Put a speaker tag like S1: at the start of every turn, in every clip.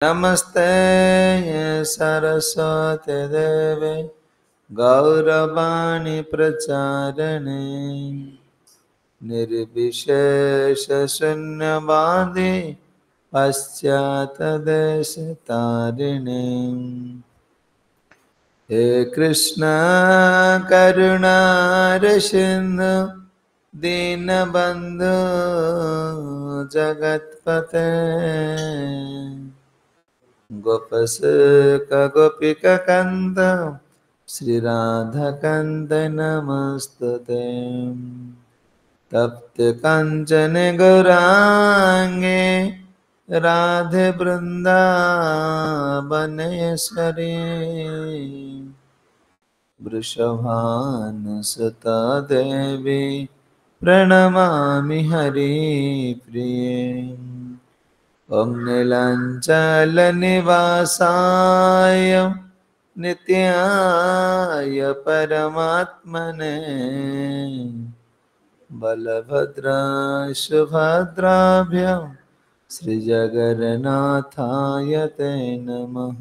S1: नमस्ते सरस्वती देवे गौरवाणी प्रचारिणे निर्विशेष शून्यवादी पाश्चात्यदेशतारिणे। हे कृष्ण करुणा सिंधु दीनबंधु जगत्पते गोपसेक गोपिका कांत श्री राधा कांत नमस्तुते। तप्त कांचन गौरांगे राधे वृंदावनेश्वरी वृषभानुसुता देवी प्रणमामि हरिप्रिये। ॐ नीलाञ्चलनिवासाय नित्याय परमात्मने बलभद्रा सुभद्राभ्यां श्रीजगन्नाथाय ते नमः।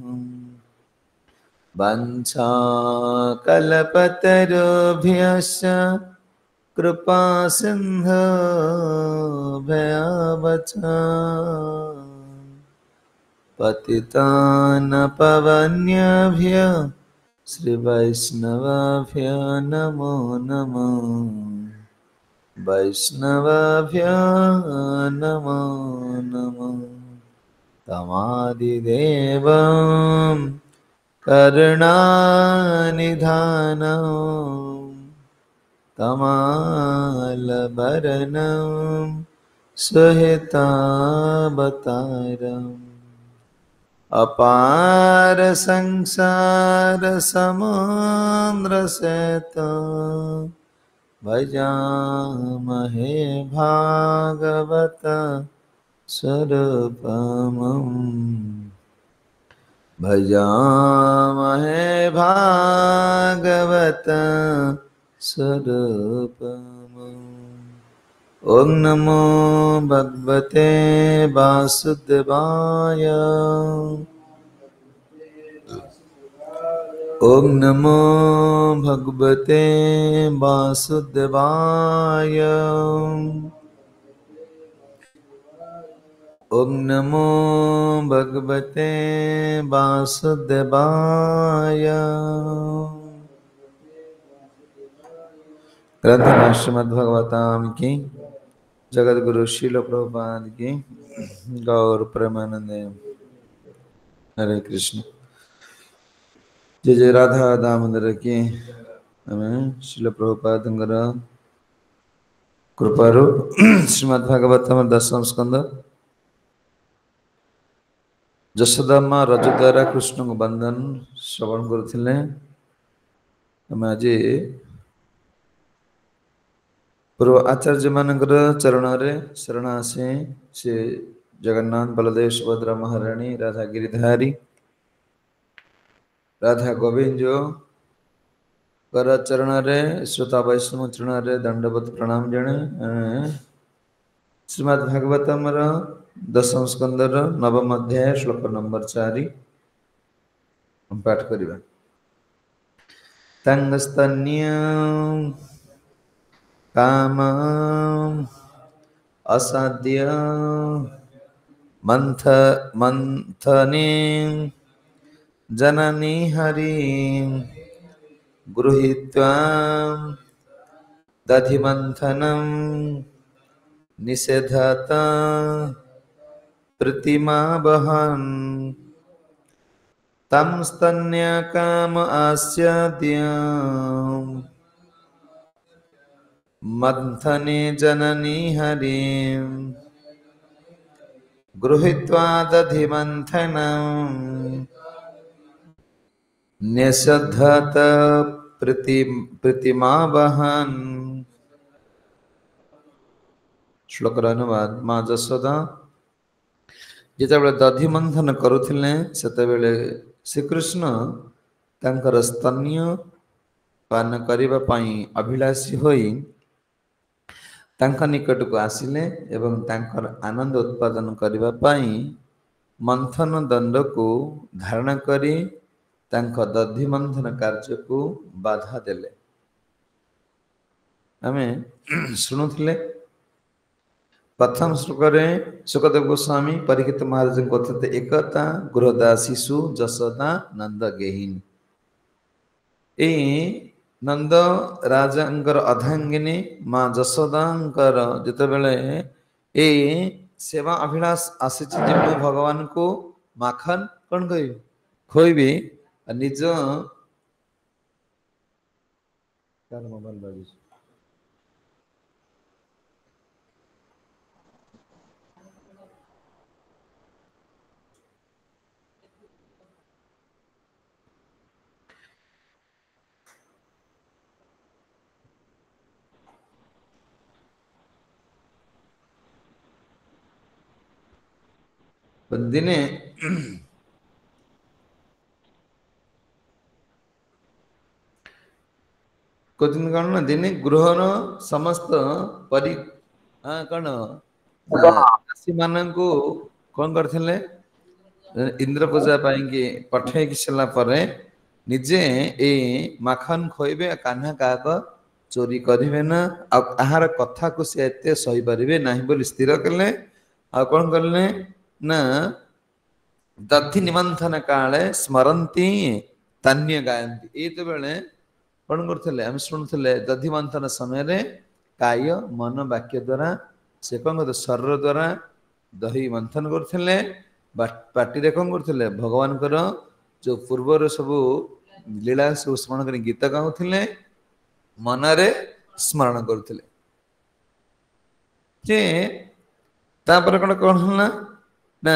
S1: वाञ्छाकल्पतरुभ्यश्च कृपा सिन्धुभ्यश्च पतितान् पावनेभ्यो श्रीवैष्णवेभ्यो नमो नमः। वैष्णवेभ्यो नमो नमः। तमादिदेवं करुणानिधानं तमालभरणं सुहितावतारम् अपार संसार समुद्रसेतुं भजामहे भागवत स्वरूपम्। भजामहे भागवत स्वरूपम्। ॐ नमो भगवते वासुदेवाय। ॐ नमो भगवते वासुदेवाय। ॐ नमो भगवते वासुदेवाय। ग्रंथ श्रीमद्भगवताम की जगत गुरु श्रील प्रभुपाद की गौर प्रेमानंद। हरे कृष्ण। जय जय राधा दामोदर की श्रील प्रभुपाद कृपारु श्रीमद्भागवतम दशम स्कंद जशोदा माँ रज द्वारा कृष्ण को बंधन श्रवण करुथिले। आज पूर्व आचार्य मानकर चरण रे शरण आसे से जगन्नाथ बलदेव सुभद्रा महारानी राधा गिरिधारी राधा गोविंद कर चरण रे श्रोता वैष्णव चरण रे दंडवत प्रणाम जणे। श्रीमद् भागवतम दशम स्कंदर नवम अध्याय श्लोक नंबर 4 पाठ करिबा। तंगस्तन्य काम असाध्य मंथने जननी हरि गृहीत्वा दधिमंथनं निषेधत प्रतिमा बहन् तं स्तन्यकाम आस्याद्य मंथने जननी हरिं गृहीत्वा दधिमंथनं निषेधत प्रतिमा बहन्। श्लोकर अनुवाद। माँ जशोदा जितेबाला दधि मंथन करुथिले सेतेबेले श्रीकृष्ण तांकर स्तन्य पान करिबा पई अभिलाषी होई तांका निकट को आसिले एवं तांकर आनंद उत्पादन करिबा पई मंथन दंड को धारण करी तांको दधि मंथन कार्य को बाधा देले। आमे शुणुथिले प्रथम श्लोक रे सुखदेव गोस्वामी परीक्षित महाराज कथित एकता गृहदासीसु जसोदा नंद गेहिन। ए नंद राजांकर अर्धांगिनी मां जसोदांकर जेतेबेले ए सेवा अभिलाष आसीछि जे मु भगवान को माखन कोन कहबी खोइबी निज कार मोबाइल बाजी दिने कोदिन कौन ना दिने गृहर समस्त परि कौन दासी मानन को कौन करथिले इंद्र पूजा पाएंगे पठे किसला परे निजे ए माखन खोइबे कान्हा काक चोरी करिवे ना आ आहार कथा को से एते सही परिबे नाही बोली स्थिर करले आ कौन करले ना दधि निमंथन काले स्मरंती तन्य गायंती ए तो बेले कौन करथिले हम सुनथिले दधि मंथन समय रे काय मन वाक्य द्वारा से कौन करते शरीर द्वारा दही मंथन करथिले पार्टी रे कौन करथिले भगवान करो जो पूर्वर सब लीला सब स्मरण कर गीत गाउथिले मन रे स्मरण करथिले जे तापर कौन कहला ना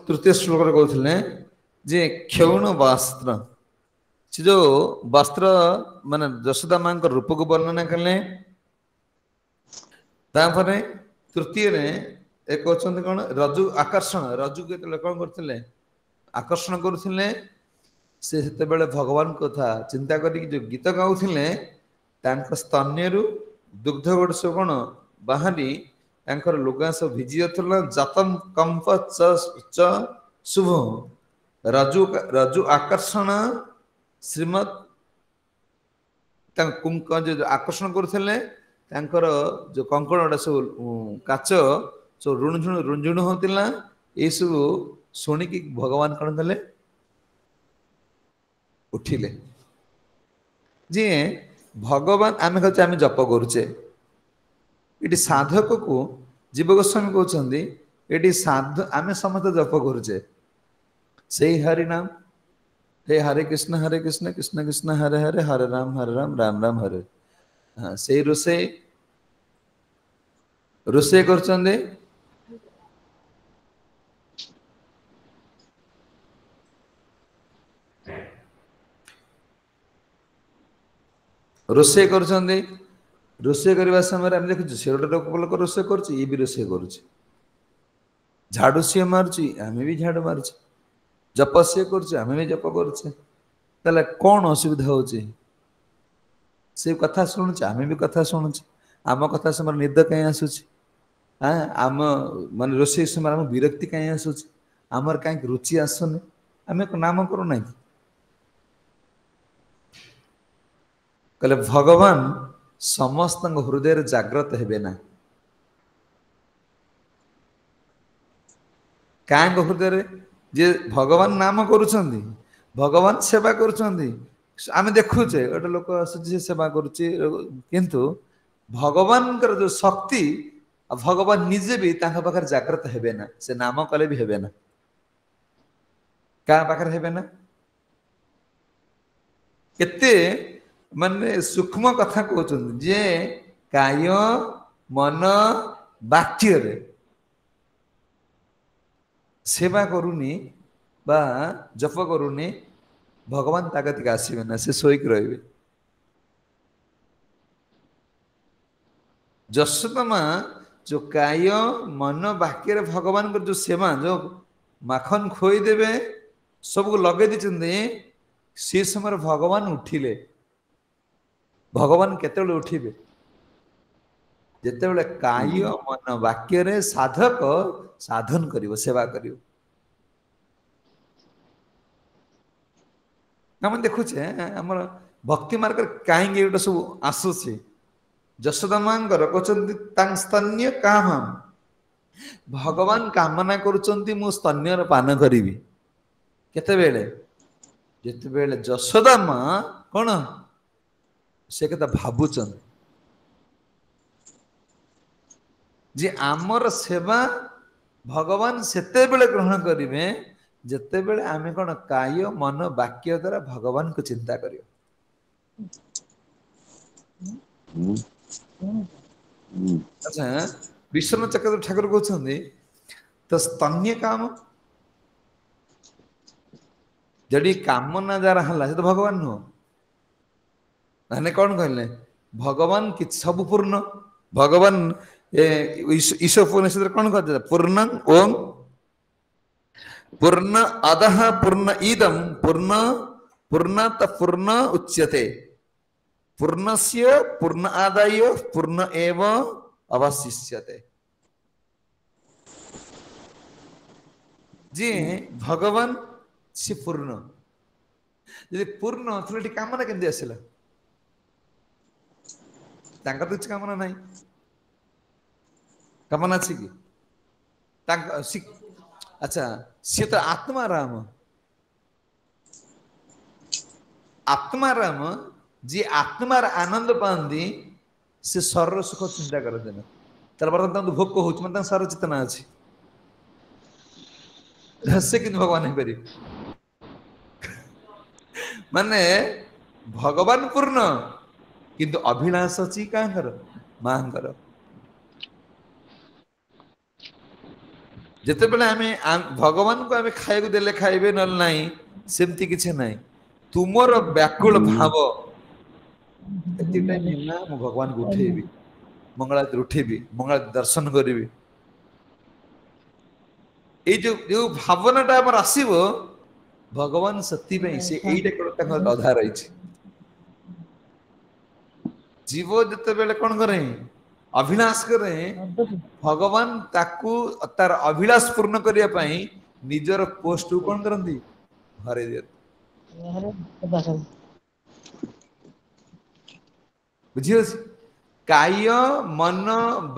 S1: तृतीय श्लोक रे कहथिले जे क्षौण वस्त्र से जो वस्त्र माने जशोदा मां रूप को वर्णना कले तापरे तृतीय रे एक अछंत कोन रजु आकर्षण रजु के कौन करथिले आकर्षण करथिले से सेते बेले भगवान कथा चिंता करी जो गीत गाउथिले तांक स्तन्यरु दुग्ध गोड कोन बाहरी तांकर लुगा सब भिजी जातला जतन कंप च शुभ रजु रजु आकर्षण श्रीमद कुंक जो आकर्षण करथिले तांकर जो कंकणटा सब काच जो रुणझुण होतिला ए सब सुनी कि भगवान कौन कले उठिले जे भगवान आमे कहते आमे जप करूचे इटी साधक को जीव गोस्वामी कहते ये साध आमे समस्त जप करूचे से हरि नाम हे हरे कृष्ण कृष्ण कृष्ण हरे हरे राम राम राम हरे हाँ से रोसे करचंदे रोसे करचंदे रोसे करबा समय हम देखु से गोटे लोक रोसे करछि ये भी रोसे करछि झाड़ू से मारछि हमें भी झाड़ू मारछि जप से करछि हमें भी जप करछि तले कौन असुविधा होछि से कथा सुनुछि हमें भी कथा सुनुछि आम कथा समय निद कहीं आसुछि हाँ आम मान रोसे समय आम विरक्ति कहीं आसुछि आमर कहीं रुचि आसुनि आम नाम करू ना कहले भगवान समस्त हृदय जाग्रत हेबे ना क्या हृदय जे भगवान नाम करुछंदी भगवान सेवा करुछंदी आमे देखुचे गोटे लोक आसुछि सेवा करुछि किंतु भगवान जो शक्ति भगवान निजे भी तांका पाखर जाग्रत हेबे ना से नाम कले भी हेबे ना क्या पाखर हेबे ना केते माने सूक्ष्म कथा कहउछन जे काय मन वाक्य रे सेवा करूनी बा जप करूनी भगवान ताकत आसवे ना से सोईक रहे जशोदा मां जो काय मन वाक्य भगवान जो सेवा जो माखन खोई देवे सब लगे दी से समय भगवान उठिले भगवान केते उठिबे जेते काय मन वाक्य रे साधक साधन करिवो सेवा करिवो ଆମେ ଦେଖୁଛେ ଆମର ଭକ୍ତି ମାର୍ଗରେ କାହିଁକି ଏଗୁଡ଼ା ସବୁ ଆସୁଛି। ଯଶୋଦା ମାଙ୍କର କହୁଛନ୍ତି ତାଙ୍କ ସ୍ତନ୍ୟ କାମ ଭଗବାନ କାମନା କରୁଛନ୍ତି ମୁଁ ସ୍ତନ୍ୟର ପାନ କରିବି। କେତେବେଳେ? ଯେତେବେଳେ ଯଶୋଦା ମା କଣ ସେ କଥା ଭାବୁଛନ୍ତି ଯେ ଆମର ସେବା ଭଗବାନ ସେତେବେଳେ ଗ୍ରହଣ କରିବେ ଯେତେବେଳେ ଆମେ କଣ କାୟ ମନ ବାକ୍ୟ ଦ୍ୱାରା ଭଗବାନଙ୍କୁ ଚିନ୍ତା କରିବା। ଆଚ୍ଛା ବିଶ୍ୱନାଥ ଚକ୍ରବର୍ତ୍ତୀ ଠାକୁର କହୁଛନ୍ତି ତ ସ୍ତନ୍ୟ କାମ ଯଦି କାମନା ଯାହାର ହେଲା ସେ ତ ଭଗବାନ ନୁହଁ। ମାନେ କଣ କହିଲେ ଭଗବାନ କିଛି ସବୁ ପୂର୍ଣ୍ଣ ଭଗବାନ ଈଶ୍ୱର ଉପନିଷଦରେ କଣ କହିଥିଲେ ପୂର୍ଣ୍ଣ ଓମ୍ ପୂର୍ଣ୍ଣ ଅଦଃ ପୂର୍ଣ୍ଣ ଇଦಂ ପୂର୍ଣ୍ଣ ପୂର୍ଣ୍ଣତ ପୂର୍ଣ୍ଣ ଉଚ୍ୟତେ ପୂର୍ଣ୍ଣସ୍ୟ ପୂର୍ଣ୍ଣ ଆଦାୟ ପୂର୍ଣ୍ଣ ଏବ ଅବଶିଷ୍ୟତେ। ଯେ ଭଗବାନ ସେ ପୂର୍ଣ୍ଣ ଯଦି ପୂର୍ଣ୍ଣ ଥିଲେ ଏଠି କାମନା କେମିତି ଆସିଲା? ତାଙ୍କର ତ କିଛି କାମନା ନାହିଁ। କାମନା ଅଛି କି? ତାଙ୍କ ଆଚ୍ଛା ସିଏ ତ ଆତ୍ମାରାମ। ଆତ୍ମାରାମ ଯିଏ ଆତ୍ମାର ଆନନ୍ଦ ପାଆନ୍ତି ସେ ଶରୀର ସୁଖ ଚିନ୍ତା କରନ୍ତି ନା। ତାର ବର୍ତ୍ତମାନ ତାଙ୍କୁ ଭୋକ ହଉଛି ମାନେ ତାଙ୍କ ଶରୀର ଚେତନା ଅଛି। ସେ କିନ୍ତୁ ଭଗବାନ ହେଇପାରିବେ। ମାନେ ଭଗବାନ ପୂର୍ଣ୍ଣ କିନ୍ତୁ ଅଭିଳାଷ ଅଛି କାହାଙ୍କର ମାଙ୍କର। ଯେତେବେଳେ ଆମେ ଭଗବାନଙ୍କୁ ଆମେ ଖାଇବାକୁ ଦେଲେ ଖାଇବେ ନହେଲେ ନାହିଁ ସେମିତି କିଛି ନାହିଁ। ତୁମର ବ୍ୟାକୁଳ ଭାବ ଏତିକି ଟାଇମ ହେଲା ମୁଁ ଭଗବାନଙ୍କୁ ଉଠେଇବି ମଙ୍ଗଳା ଉଠେଇବି ମଙ୍ଗଳା ଦର୍ଶନ କରିବି। ଏଇ ଯୋଉ ଭାବନାଟା ଆମର ଆସିବ ଭଗବାନ ସେଥିପାଇଁ ସେ ଏଇଟା ତାଙ୍କର ଅଧା ରହିଛି। ଜୀବ ଯେତେବେଳେ କଣ କରେ ଅଭିଳାଷ କରେ ଭଗବାନ ତାକୁ ତାର ଅଭିଳାଷ ପୂର୍ଣ୍ଣ କରିବା ପାଇଁ ନିଜର ପୋଷ୍ଟକୁ କଣ କରନ୍ତି ହରେଇ ଦିଅନ୍ତି। ବୁଝିହଉଛି କାୟ ମନ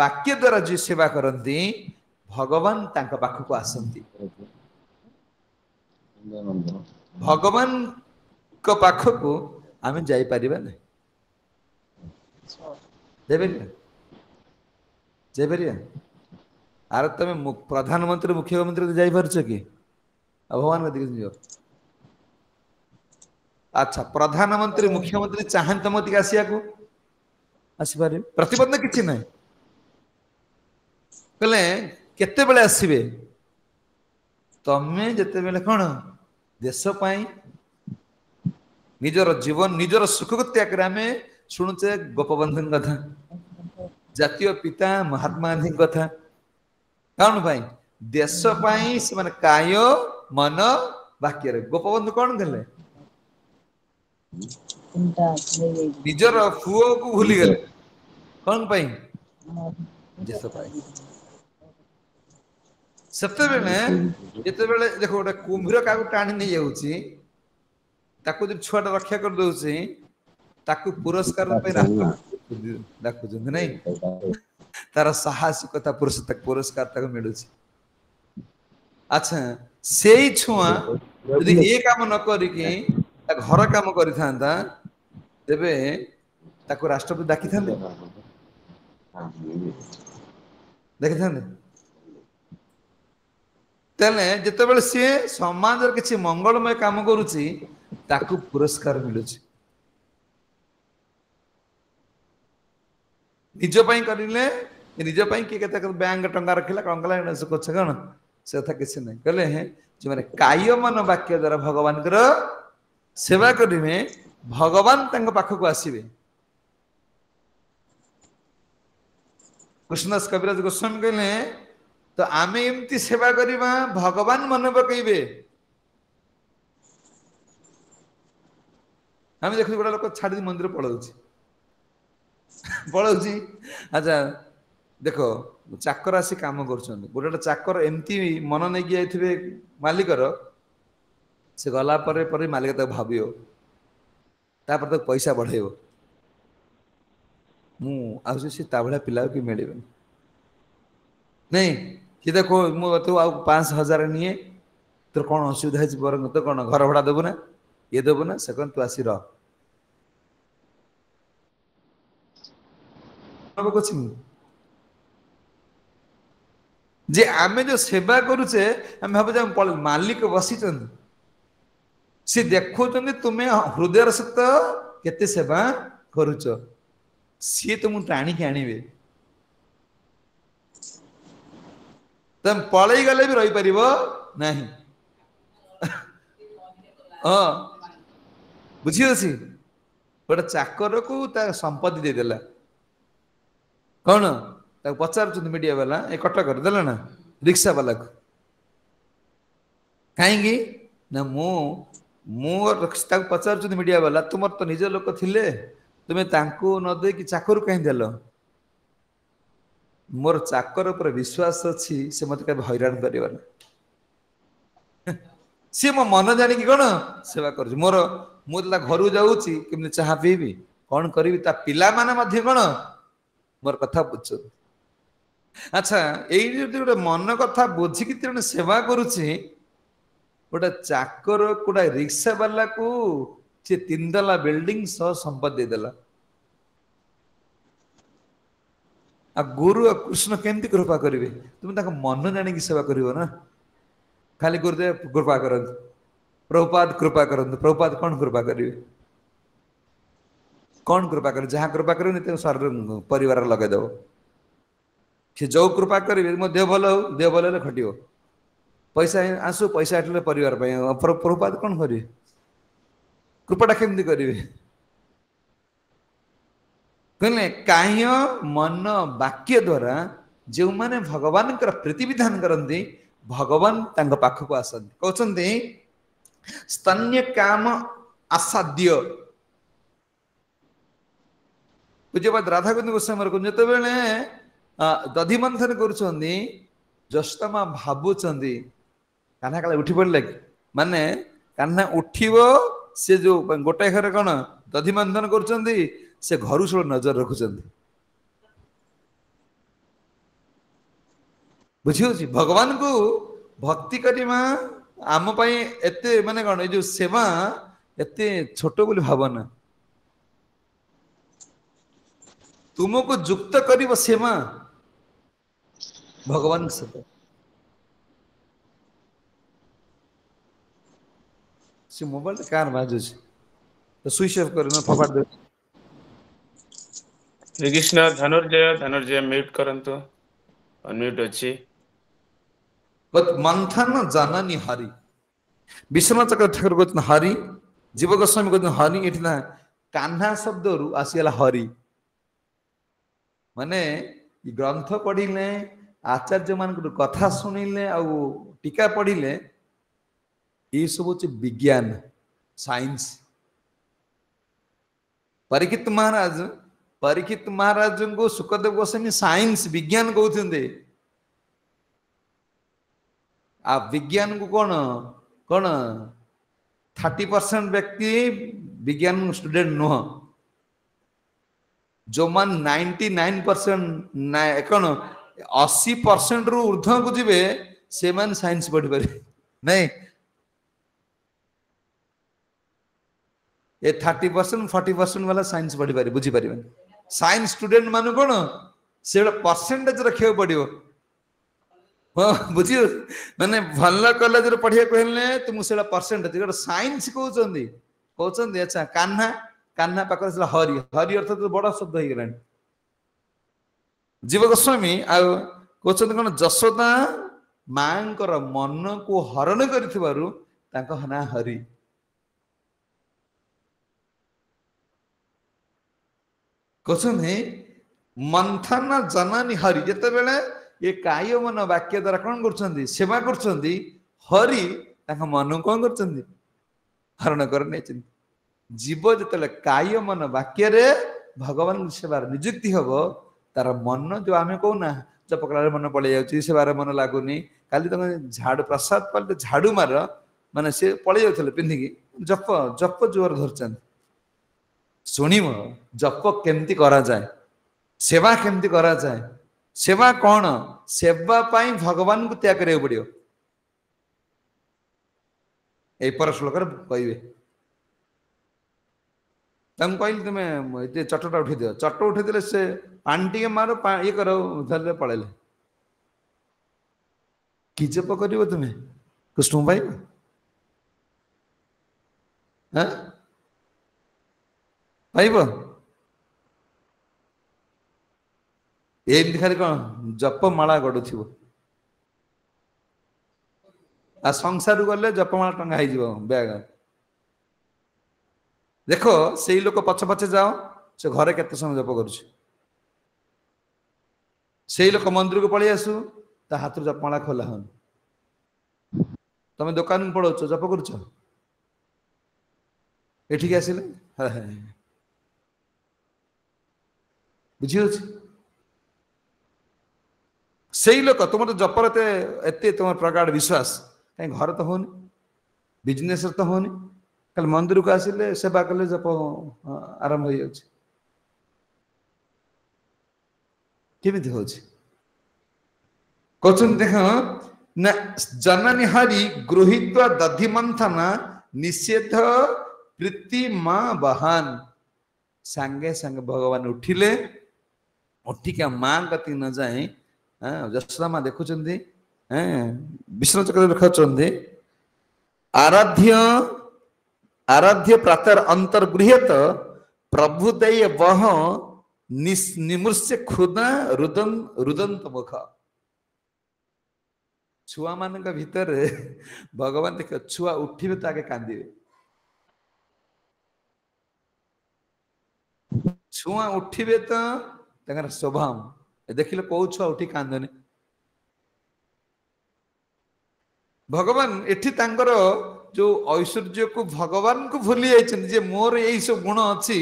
S1: ବାକ୍ୟ ଦ୍ଵାରା ଯିଏ ସେବା କରନ୍ତି ଭଗବାନ ତାଙ୍କ ପାଖକୁ ଆସନ୍ତି। ଭଗବାନଙ୍କ ପାଖକୁ ଆମେ ଯାଇପାରିବା ନାହିଁ। ଯାଇପାରିବା ଯାଇପାରିବା ଆରେ ତମେ ପ୍ରଧାନମନ୍ତ୍ରୀ ମୁଖ୍ୟମନ୍ତ୍ରୀ ଯାଇପାରୁଛ କି ଆଉ ଭଗବାନ କତିକି ଯିବ। ଆଚ୍ଛା ପ୍ରଧାନମନ୍ତ୍ରୀ ମୁଖ୍ୟମନ୍ତ୍ରୀ ଚାହାନ୍ତି ତମ କତିକି ଆସିବାକୁ ଆସିପାରିବେ ପ୍ରତିବନ୍ଧ କିଛି ନାହିଁ। କହିଲେ କେତେବେଳେ ଆସିବେ ତମେ ଯେତେବେଳେ କଣ ଦେଶ ପାଇଁ ନିଜର ଜୀବନ ନିଜର ସୁଖକୁ ତ୍ୟାଗ କରି ଆମେ ଶୁଣୁଛେ ଗୋପବନ୍ଧୁଙ୍କ କଥା ଜାତୀୟ ପିତା ମହାତ୍ମା ଗାନ୍ଧୀଙ୍କ କଥା କଣ ପାଇଁ ଦେଶ ପାଇଁ ସେମାନେ କାୟ ମନ ବାକ୍ୟରେ ଗୋପବନ୍ଧୁ କଣ ଥିଲେ ନିଜର ପୁଅକୁ ଭୁଲିଗଲେ କଣ ପାଇଁ ଦେଶ ପାଇଁ। ସେତେବେଳେ ଯେତେବେଳେ ଦେଖ ଗୋଟେ କୁମ୍ଭୀର କାହାକୁ ଟାଣି ନେଇଯାଉଛି ତାକୁ ଯଦି ଛୁଆ ଟା ରକ୍ଷା କରିଦଉଛି ତାକୁ ପୁରସ୍କାର ପାଇଁ ରାଷ୍ଟ୍ରପତି ଡାକୁଛନ୍ତି ନାଇଁ ତାର ସାହସିକତା ପୁରସ୍କାର ତାକୁ ମିଳୁଛି। ଆଚ୍ଛା ସେଇ ଛୁଆ ଯଦି ଏ କାମ ନ କରିକି ତା ଘର କାମ କରିଥାନ୍ତା ତେବେ ତାକୁ ରାଷ୍ଟ୍ରପତି ଡାକିଥାନ୍ତେ ଦେଖିଥାନ୍ତେ। ତାହେଲେ ଯେତେବେଳେ ସିଏ ସମାଜର କିଛି ମଙ୍ଗଳମୟ କାମ କରୁଛି ତାକୁ ପୁରସ୍କାର ମିଳୁଛି। ନିଜ ପାଇଁ କରିଲେ ନିଜ ପାଇଁ କିଏ କେତେ ବ୍ୟାଙ୍କ ଟଙ୍କା ରଖିଲା କଣ କଲା କଛ କଣ ସେ କଥା କିଛି ନାହିଁ କହିଲେ ଯୋଉମାନେ କାୟ ମନ ବାକ୍ୟ ଦ୍ଵାରା ଭଗବାନଙ୍କର ସେବା କରିବେ ଭଗବାନ ତାଙ୍କ ପାଖକୁ ଆସିବେ। କୃଷ୍ଣଦାସ କବିରାଜ ଗୋସ୍ୱାମୀ କହିଲେ ତ ଆମେ ଏମିତି ସେବା କରିବା ଭଗବାନ ମନେ ପକେଇବେ। ଆମେ ଦେଖୁଛୁ ଗୋଟେ ଲୋକ ଛାଡିକି ମନ୍ଦିର ପଳାଉଛି ପଳାଉଛି ଆଚ୍ଛା ଦେଖ ଚାକର ଆସି କାମ କରୁଛନ୍ତି ଗୋଟେ ଗୋଟେ ଚାକର ଏମିତି ମନ ନେଇକି ଯାଇଥିବେ ମାଲିକର से गला पर मालिक तक भावियो तापर तक पैसा बढ़ेबो मु आउसी से ता भला पिला कि मिलबे नहीं कि देखो मु तो आ 5,000 निये तोर कौन असुविधा है बर तो कौन घर भड़ा देबु ना ये देबु ना से कौन तू आसी रह जे आमे जो सेवा करूचे आम भाव मालिक बसी सी देखु तुम्हें हृदय सहित केते सेवा करुच सी तुम टाणिक आनिबे तुम पलई गले भी रही पारिबो नहीं हाँ बुझी अछि गोटे चाकर को संपत्ति देदेला कौन पचार मीडिया वाला ए कटक देला ना रिक्शा वाला को कहीं ना पचार मीडिया वाला तुम तो निज लोक थिले तुम्हें तांको न दे कि चाकर कहीं देल मोर चाकर पर विश्वास अच्छी से मत कभी हैरान कर सी मो मन जानिकी कौन सेवा कर मोर मुझे घर जाऊँगी केमती चाह पीबी कौन करी ता पिला माने कौन मोर कथा बुझ अच्छा यही गोटे मन कथा बुझिकी जन सेवा करुच्ची गोटे चाकर गोटे रिक्शा वाला को सी 3 तला बिल्डिंग सह संपत्ति देदेला आ गुरु आ कृष्ण केमती कृपा करेंगे तुम मन जानिकी सेवा कर ना खाली गुरुदेव कृपा करंतु प्रभुपाद कृपा करंतु प्रभुपाद कौन कृपा करेंगे कौन कृपा करे जहाँ कृपा करेंगे सर परिवार लगेदेव सी जो कृपा करेंगे मो देह भल हो देह भल खटियो पैसा आसु पैसा आठले परिवार प्रभुपाद कौन करेंगे कृपाटा केमती करेंगे कहले काह्य मन वाक्य द्वारा जो माने भगवान प्रीति विधान करती भगवान तांग पाखक आसती कहते स्तन्य काम असाध्य पूज्यपाद राधाकुंद गोस्वामी को जो दधि मंथन करुँच जस्तमा भावुंट कान्हा काले उठी पड़े माने कान्हा उठिब से जो गोटे घर कौन दधि मंथन करुँच से घर सब नजर रखुंट बुझी भगवान को भक्ति करवा आम एते माने कौन जो सेवा एते छोट बोली भावना तुमको युक्त कर सेवा भगवान सहित से मोबाइल कार बाजू तो स्विच ऑफ कर फपाड़ दे
S2: श्री कृष्ण धनुर्जय म्यूट करंतु अनम्यूट अछि
S1: मंथन जननी हरि विश्वनाथ चक्र ठाकुर कहते हरि जीव गोस्वामी कहते हरि ये कान्हा शब्द रु आसीगला हरि माने ग्रंथ पढ़िले आचार्य मान कथा शुणिले आ टीका पढ़िले ये सब हूँ विज्ञान साइंस परीक्षित महाराज को सुखदेव गोस्वामी साइंस विज्ञान कहते आ विज्ञान को कौन कौन 30% व्यक्ति विज्ञान स्टूडेंट नुह जो मान 99% कौन 80% रु ऊर्ध्व को जीवे से मान साइंस पढ़ी पारे नहीं ये 30% 40% वाला साइंस पढ़ी पारे बुझी पारे साइंस स्टूडेंट मान कौन से परसेंटेज रखा पड़ो हाँ बुझी माने भल कॉलेज पढ़िया कहले तुम से परसेंटेज गोटे साइंस कहते अच्छा कान्हा कान्हा पाखे हरि हरि अर्थ तो बड़ा शब्द हो गला जीव गोस्वामी कहते कौन जशोदा माँ मन को हरण कर ना हरि कहते मंथन जननी हरि जिते बेले ये काय मन वाक्य द्वारा कौन कर सेवा कर हरि मन कौन कर हरण कर जीव जिते काय मन वाक्य भगवान सेवार निजुक्ति हम तार मन जो आम कहना जपकला मन पड़े जाऊँगी सेवार मन लगुनि काली तुम झाड़ू प्रसाद पाले झाड़ू मार ମାନେ ସେ ପଳେଇ ଯାଉଥିଲେ ପିନ୍ଧିକି ଜପ ଜପ ଜୋର ଧରିଛନ୍ତି ଶୁଣିବ ଜପ କେମିତି କରାଯାଏ ସେବା କେମିତି କରାଯାଏ ସେବା କଣ ସେବା ପାଇଁ ଭଗବାନଙ୍କୁ ତ୍ୟାଗ କରିବାକୁ ପଡିବ এই পর শ্লোকରେ କହିବେ ତାଙ୍କୁ କହିଲି ତୁମେ ଏତେ ଚଟଟା ଉଠେଇ ଦିଅ ଚଟ ଉଠେଇଦେଲେ ସେ ପାଣି ଟିକେ ମାର ଇଏ କର ଧରିଲେ ପଳେଇଲେ କି ଜପ କରିବ ତୁମେ କୃଷ୍ଣ ପାଇବ ପାଇବ ଏମିତି ଖାଲି କଣ ଜପ ମାଳା ଗଡୁଥିବ ଆଉ ସଂସାରକୁ ଗଲେ ଜପମାଳା ଟଙ୍ଗା ହେଇଯିବ ବ୍ୟାଗ ଦେଖ ସେଇ ଲୋକ ପଛ ପଛେ ଯାଅ ସେ ଘରେ କେତେ ସମୟ ଜପ କରୁଛି ସେଇ ଲୋକ ମନ୍ଦିରକୁ ପଳେଇ ଆସୁ ତା ହାତରୁ ଜପମାଳା ଖୋଲା ହଉନି ତମେ ଦୋକାନକୁ ପଳାଉଛ ଜପ କରୁଛ ଏଠିକି ଆସିଲେ ବୁଝିହଉଛି ସେଇ ଲୋକ ତୁମର ଜପର ଏତେ ତୁମର ପ୍ରଗାଢ ବିଶ୍ୱାସ କାହିଁ ଘରେ ତ ହଉନି ବିଜନେସରେ ତ ହଉନି ଖାଲି ମନ୍ଦିରକୁ ଆସିଲେ ସେବା କଲେ ଜପ ଆରମ୍ଭ ହେଇଯାଉଛି କେମିତି ହଉଛି କହୁଛନ୍ତି ଦେଖ ନା ଜନନୀ ହରି ଗୃହୀତ୍ୱ ଦଧି ମନ୍ଥନ ନିଷେଧ ପ୍ରୀତି ମା ବହାନ ସାଙ୍ଗେ ସାଙ୍ଗେ ଭଗବାନ ଉଠିଲେ ଉଠିକା ମା ଗତି ନ ଯାଏ ଯଶୋଦା ମା ଦେଖୁଛନ୍ତି ବିଷ୍ଣୁ ଚକ୍ର ଦେଖାଉଛନ୍ତି ଆରାଧ୍ୟ ଆରାଧ୍ୟ ପ୍ରାତର ଅନ୍ତର୍ଗୃହ୍ୟତ ପ୍ରଭୁ ଦେୟ ବହ ନିମୃଶ୍ୟ କ୍ଷୁଦା ରୁଦନ୍ତ ମୁଖ ଛୁଆ ମାନଙ୍କ ଭିତରେ ଭଗବାନ ଦେଖ ଛୁଆ ଉଠିବେ ତ ଆଗେ କାନ୍ଦିବେ ଛୁଆ ଉଠିବେ ତ ତାଙ୍କର ସ୍ୱଭାବ ଦେଖିଲେ କୋଉ ଛୁଆ ଉଠି କାନ୍ଦନି ଭଗବାନ ଏଠି ତାଙ୍କର ଯୋଉ ଐଶ୍ୱର୍ଯ୍ୟକୁ ଭଗବାନଙ୍କୁ ଭୁଲି ଯାଇଛନ୍ତି ଯେ ମୋର ଏଇ ସବୁ ଗୁଣ ଅଛି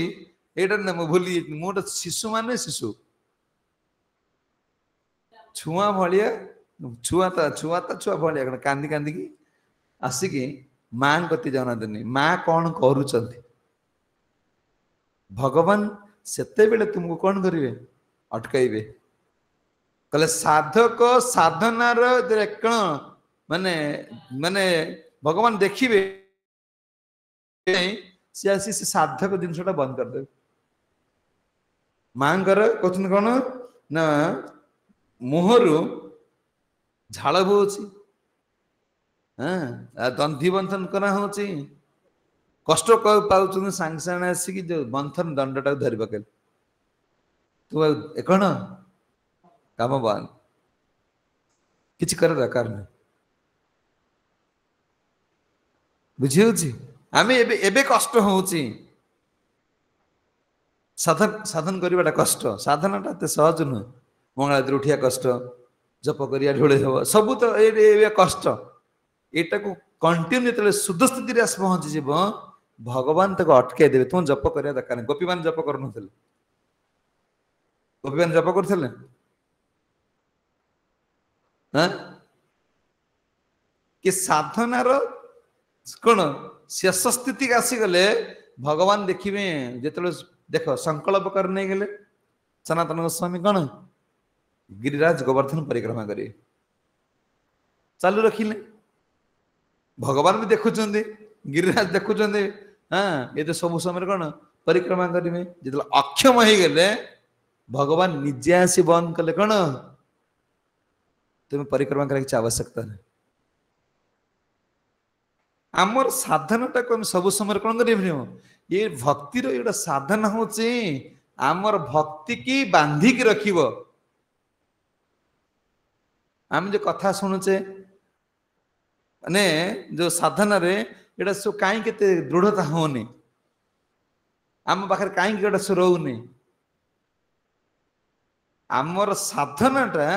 S1: ଏଇଟା ନା ମୁଁ ଭୁଲି ଯାଇଛି ମୁଁ ଗୋଟେ ଶିଶୁ ମାନେ ଶିଶୁ ଛୁଆ ଭଳିଆ ଛୁଆ ଭଳିଆ କଣ କାନ୍ଦି କାନ୍ଦିକି ଆସିକି ମାଙ୍କ କତି ଜଣାନ୍ତିନି ମା କଣ କରୁଛନ୍ତି ଭଗବାନ ସେତେବେଳେ ତୁମକୁ କଣ କରିବେ ଅଟକାଇବେ କହିଲେ ସାଧକ ସାଧନାର କଣ ମାନେ ମାନେ ଭଗବାନ ଦେଖିବେ ସେ ଆସି ସେ ସାଧକ ଜିନିଷଟା ବନ୍ଦ କରିଦେବେ ମାଙ୍କର କହୁଛନ୍ତି କଣ ନା ମୁହଁରୁ ଝାଳ ବୋହୁଛି ଦନ୍ଧି ବନ୍ଥନ କରାହଉଛି କଷ୍ଟ ପାଉଛନ୍ତି ସାଙ୍ଗେ ସାଙ୍ଗେ ଆସିକି ଯୋଉ ବନ୍ଥନ ଦଣ୍ଡଟାକୁ ଧରି ପକେଇଲେ ତୁ କଣ କାମ ବନ୍ଦ କିଛି କରିବା ଦରକାର ନାହିଁ ବୁଝି ହଉଛି ଆମେ ଏବେ କଷ୍ଟ ହଉଛି ସାଧନ କରିବାଟା କଷ୍ଟ ସାଧନାଟା ଏତେ ସହଜ ନୁହେଁ ମଙ୍ଗଳାତିରେ ଉଠିବା କଷ୍ଟ ଜପ କରିବା ଢୋଳେଇ ହବ ସବୁ ତ ଏ କଷ୍ଟ ଏଇଟାକୁ କଣ୍ଟିନ୍ୟୁ ଯେତେବେଳେ ଶୁଦ୍ଧ ସ୍ଥିତିରେ ଆସି ପହଞ୍ଚିଯିବ ଭଗବାନ ତାକୁ ଅଟକେଇ ଦେବେ ତୁମ ଜପ କରିବା ଦରକାର ନାହିଁ ଗୋପୀମାନେ ଜପ କରୁନଥିଲେ ଗୋପୀମାନେ ଜପ କରୁଥିଲେ କି ସାଧନାର କଣ ଶେଷ ସ୍ଥିତିକି ଆସିଗଲେ ଭଗବାନ ଦେଖିବେ ଯେତେବେଳେ ଦେଖ ସଂକଳ୍ପ କରି ନେଇଗଲେ ସନାତନ ଗୋସ୍ୱାମୀ କଣ ଗିରିରାଜ ଗୋବର୍ଦ୍ଧନ ପରିକ୍ରମା କରିବେ ଚାଲୁ ରଖିଲେ ଭଗବାନ ବି ଦେଖୁଛନ୍ତି ଗିରିରାଜ ଦେଖୁଛନ୍ତି ଏ ତ ସବୁ ସମୟରେ କଣ ପରିକ୍ରମା କରିବେ ଯେତେବେଳେ ଅକ୍ଷମ ହେଇଗଲେ ଭଗବାନ ନିଜେ ଆସି ବନ୍ଦ କଲେ କଣ ତୁମେ ପରିକ୍ରମା କରିବା କିଛି ଆବଶ୍ୟକତା ନାହିଁ ଆମର ସାଧନାଟାକୁ ଆମେ ସବୁ ସମୟରେ କଣ କରିପାରିବ ଏ ଭକ୍ତିର ଏଇଟା ସାଧନା ହଉଛି ଆମର ଭକ୍ତି କି ବାନ୍ଧିକି ରଖିବ ଆମେ ଯୋଉ କଥା ଶୁଣୁଛେ ମାନେ ଯୋଉ ସାଧନାରେ ଏଇଟା ସବୁ କାହିଁ କେତେ ଦୃଢତା ହଉନି ଆମ ପାଖରେ କାହିଁକି ଏଇଟା ସବୁ ରହୁନି ଆମର ସାଧନାଟା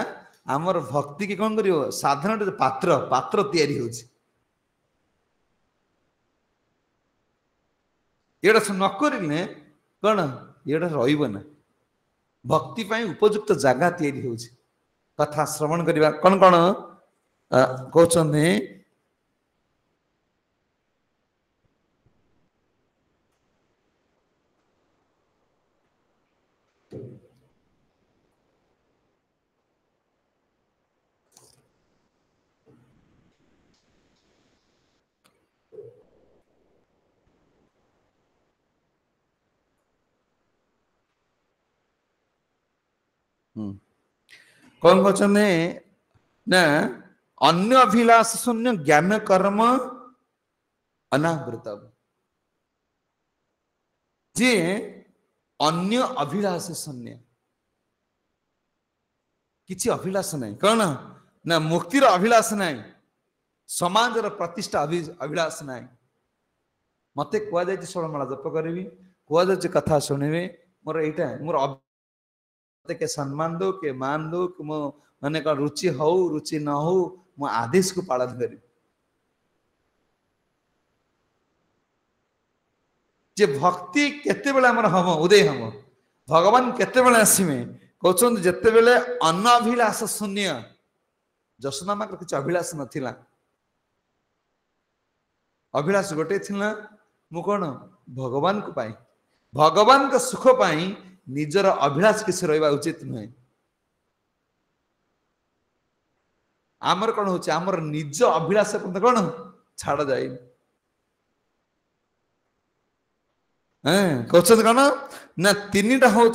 S1: ଆମର ଭକ୍ତି କି କଣ କରିବ ସାଧନାଟା ପାତ୍ର ତିଆରି ହଉଛି ଏଇଟା ନ କରିଲେ କଣ ଏଇଟା ରହିବ ନା ଭକ୍ତି ପାଇଁ ଉପଯୁକ୍ତ ଜାଗା ତିଆରି ହଉଛି କଥା ଶ୍ରବଣ କରିବା କଣ କହୁଛନ୍ତି कौन कहते ना अन्य अभिलाष शून्य ज्ञान कर्म अनावृत जे अन्य अभिलाष शून्य किसी अभिलाष नहीं कौन ना मुक्तिर अभिलाष नहीं समाजर प्रतिष्ठा अभिलाष नहीं मत कहुई 16 माला जप करी कहुई कथा शुणे मोर यहाँ मोर मत के सम्मान दो के मान दो कि मो माने कौन रुचि हो रुचि न हो मो आदेश को पालन करी जे भक्ति केते बेला हमर हम उदय हम भगवान केते बेला आसीमे कहउछन जेते बेले अनाभिलाष शून्य जसनामा के किछ अभिलाष नथिला अभिलाष गोटे थिला मु कोन भगवान को पाई भगवान का सुख पाई निजर अभिलाष किसी रहिबा उचित नुहे आमर कौन होची आमर निज अभिलाष कौन छाड़ जाए कहते कौन ना तीन टा हूँ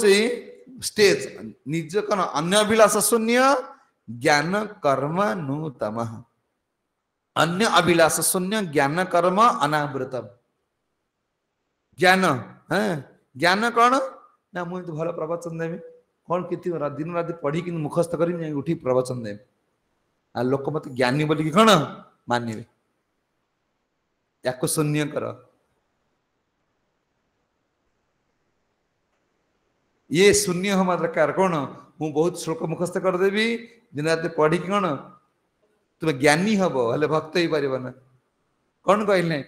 S1: स्टेज निज कौन अन्य अभिलाष शून्य ज्ञान कर्म नूतम अन्य अभिलाष शून्य ज्ञान कर्म अनावृत ज्ञान ज्ञान कौन ना मुझे भल प्रवचन देवी कौन कितनी दिन रात पढ़ी कि मुखस्थ करी उठी प्रवचन देवी आ लोक मत ज्ञानी बोलिकी कौन मानवे या शून्य कर ये शून्य हम दरकार कौन मु बहुत श्लोक मुखस्थ करदेवी दिन रात पढ़ी कि कौन तुम ज्ञानी हम हेल्ले भक्त ही पार ना कौन कहले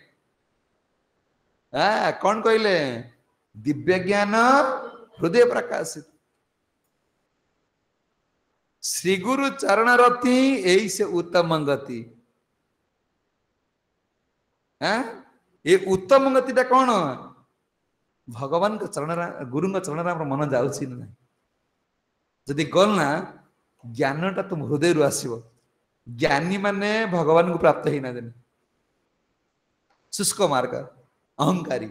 S1: कौन कहले दिव्य ज्ञान हृदय प्रकाशित श्री गुरु चरण रति यही से उत्तम गति ये उत्तम गति टा कौन भगवान के चरण गुरु चरण मन जाऊँगी ना जदि गल ना ज्ञानटा तुम हृदय रु आसो ज्ञानी माने भगवान को प्राप्त ही ना देने शुष्क मार्ग अहंकारी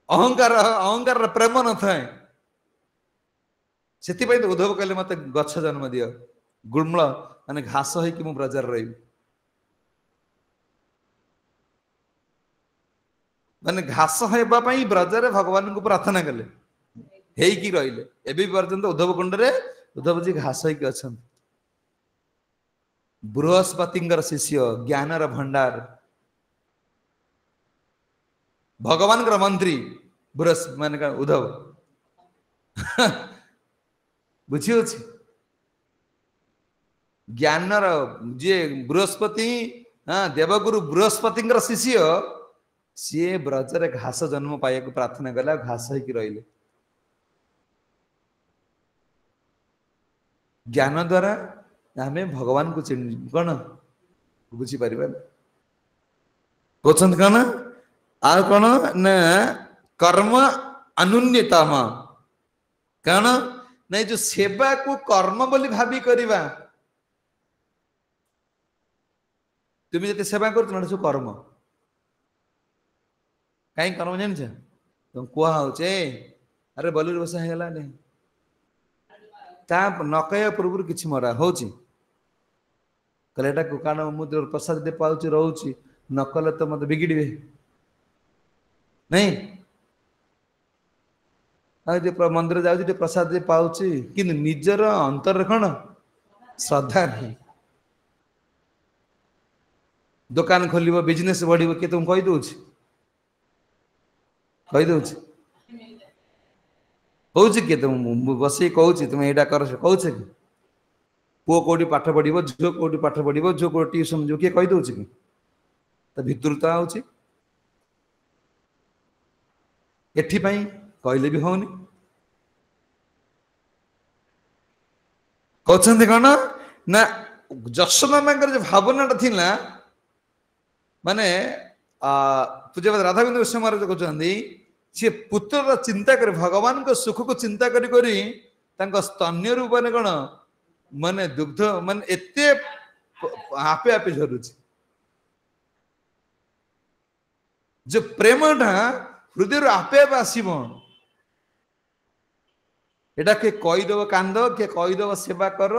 S1: अहंकार अहंकार प्रेम न थाए से उद्धव कहले मत गछ जन्म दियो गुल्मल माने घास है कि मु ब्रजार रही माने घास हेबा पई ब्रजरे भगवान को प्रार्थना कले हेई की रहिले एबे पर्यंत उद्धव कुंड रे उद्धव जी घास है कि अछन बृहस्पतिंगर शिष्य ज्ञानर भंडार भगवान का मंत्री बृहस्पति माने उद्धव बुझी अछि ज्ञानर जे बृहस्पति देवगुरु बृहस्पति शिष्य सी ब्रजरे घास जन्म पाया को प्रार्थना कला घास है कि रहिले ज्ञान द्वारा आमे भगवान को कौन बुझी पार कहते कौन आ कौन ना कर्म अनुन्नतम कौन नहीं जो सेवा को कर्म बोली भाभी करवा तुम जब सेवा कर सब कर्म कहीं कर्म जान तुम कहे अरे बलुर बसा है न कह पूर्व कि मरा हो कारण मुझे प्रसाद पाऊँ रोचे न कले तो मत बिगिड़े नहीं मंदिर जाऊँ प्रसाद पाऊँ कि निजर अंतर कौन श्रद्धा नहीं दुकान खोल बिजनेस बढ़ किए तुम कहीदे कौच किए तुम बस कौच तुम यहाँ कर कौच कि पुओ कौटी पाठ पढ़ो झील कौटी पाठ पढ़ो झील कौट ट्यूशन जो किए कहीदे कि भितर तो आउे कहले भी होनी कहते कौन ना जशोदा जो भावनाटा थी माने पूज्यपाद राधागोविंद गोस्वामी महाराज कहते सी पुत्र चिंता कर भगवान को सुख को चिंता करी स्तन्य रूप ने कौन माने दुग्ध मान एते आपे आपे झरुची जो प्रेमटा हृदय आपे आपे आसब एटा के कहीदेव कांद के कहीदेव सेवा कर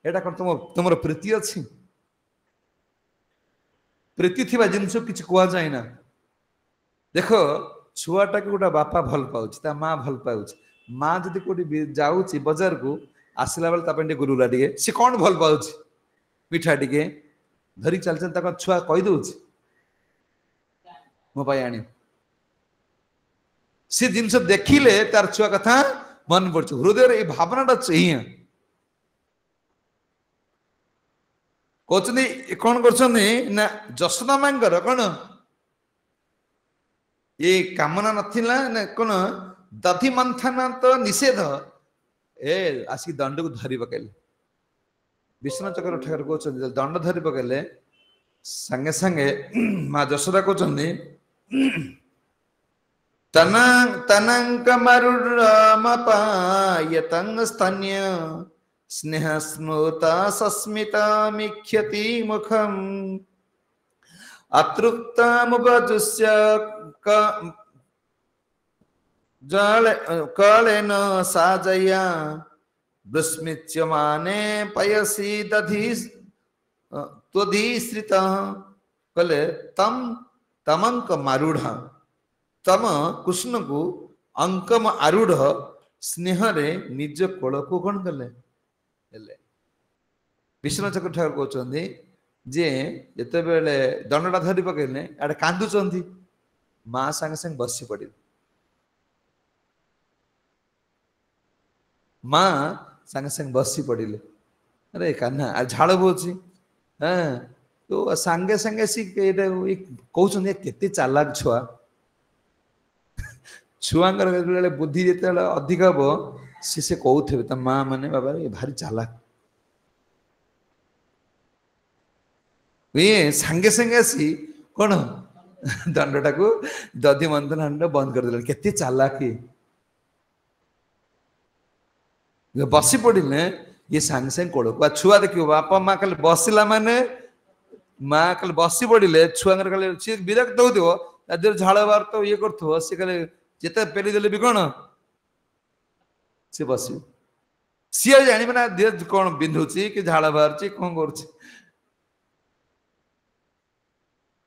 S1: एटा कौन तुम प्रीति अच्छी प्रीति थी जिनस कि कह जाए ना देख छुआटा को गोटे बापा भल पाऊँ माँ भल पाऊँ माँ जदि कौटी जाऊँगी बजार को आसला बेले गुरुला टे सी कौन भल पाऊँ मिठा टे धरिक चलते छुआ कहीदे मो आनी सी जिनस देखिले तार छुआ कथा मन पड़ हृदय ये भावनाटा चाहिए कहते कौन कर जशोदा माँ कौन ये कामना नथिला ना कौन दधि मंथन तो निषेध ए आसिक दंड को धरी पकेले विष्णु चक्र ठाकुर कहते दंड धरी पकेले संगे संगे माँ जशोदा कहते तनंक मरुपायतंग स्तन्य स्नेह स्मृता सस्मिता मिख्यति मुखम अतृप्ता मुपजुष्य कालेन साजया विस्मिच्यमाने पयसी दधि त्वधिश्रित कले तम तमंक मारूढ़ तम कृष्ण को अंकम आरूढ़ स्नेह रे निज कोल को कौन कले विष्णु चक्र ठाकुर कहते जे जिते बेले दंडटा धरी पकड़े आड़े कांदुंट माँ सांगे सांगे बसी पड़े माँ सांगे सांगे बसी पड़े अरे कान्हा झाड़ बोची हाँ तो सांगे सांगे सी कहते केते चालाक छुआ छुआंकर बुद्धि जिते अधिक हम सी कहते माँ माने बाबा ये भारी चालाक ये सांगे सांगे आसी कौन दंडटा को दधि मंथन हांड बंद कर दे केते चालाकी बसी पड़े ये सांगे सांगे कोड़ को छुआ देखियो बापा माँ कल बसला माने माँ कल बसी पड़े छुआ सी विरक्त हो झाड़ बार तो ये कर सी कल जिते पेली देले भी कौन सी बस सी जान ना देह कौन बिंधुची कि झाड़ बाहर कौन कर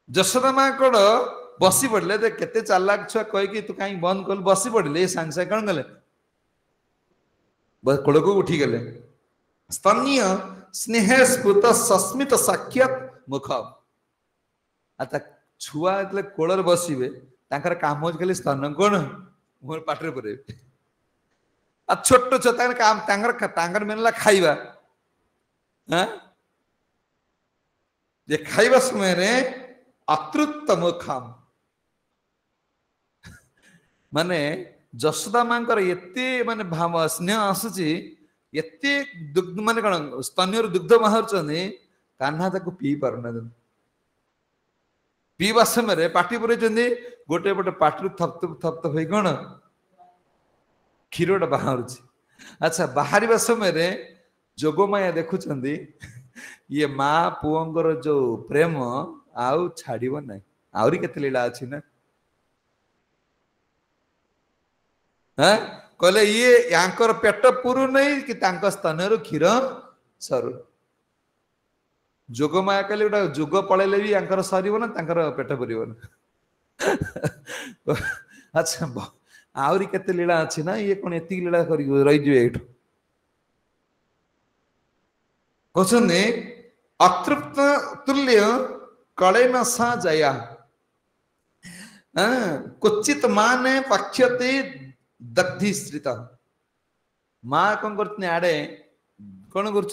S1: जशोदा माँ कौन बसी पड़े केते चालाक छुआ कहीकि तू कहीं बंद कल बसी पड़े सांगे सांगे कौन गले कोड़ को उठी गले स्तन्य स्नेह स्फुत सस्मित साक्षात मुख आता छुआ जो कोलर बसवे तांकर काम हो खाली स्तन कौन मोर पाटे पड़े आ छोट छुआ काम मेनला खाइबा हाँ जे खाइबा समय रे अतृप्त मुखाम माने जशोदा माँ एते माने भाव स्नेह आसूची एते दुग्ध माने कौन स्तन्य दुग्ध बाहर कान्हा ताको पी पारना पीवा समय पाटी पुरे गोटे पटे पाटी थप थप हो कौन क्षीरटा बाहर अच्छा बाहर समय जोगमाया देखुं ये माँ पुअर जो प्रेम आउ छाड़ ना आहरी केते लीला अच्छी ना हाँ कहले ये यांकर पेट पुरु नहीं कि स्तन क्षीर सरू जोगमाया कहले गोटे जुग पलैले भी यांकर सर ना पेट पुर अच्छा आहरी केते लीला अच्छी ना ये कौन एति लीला कर रही ये कहते अतृप्त तुल्य कलेन सा जया क्वचित माँ ने पक्षते दग्धिश्रित माँ कौन करते आड़े कौन कर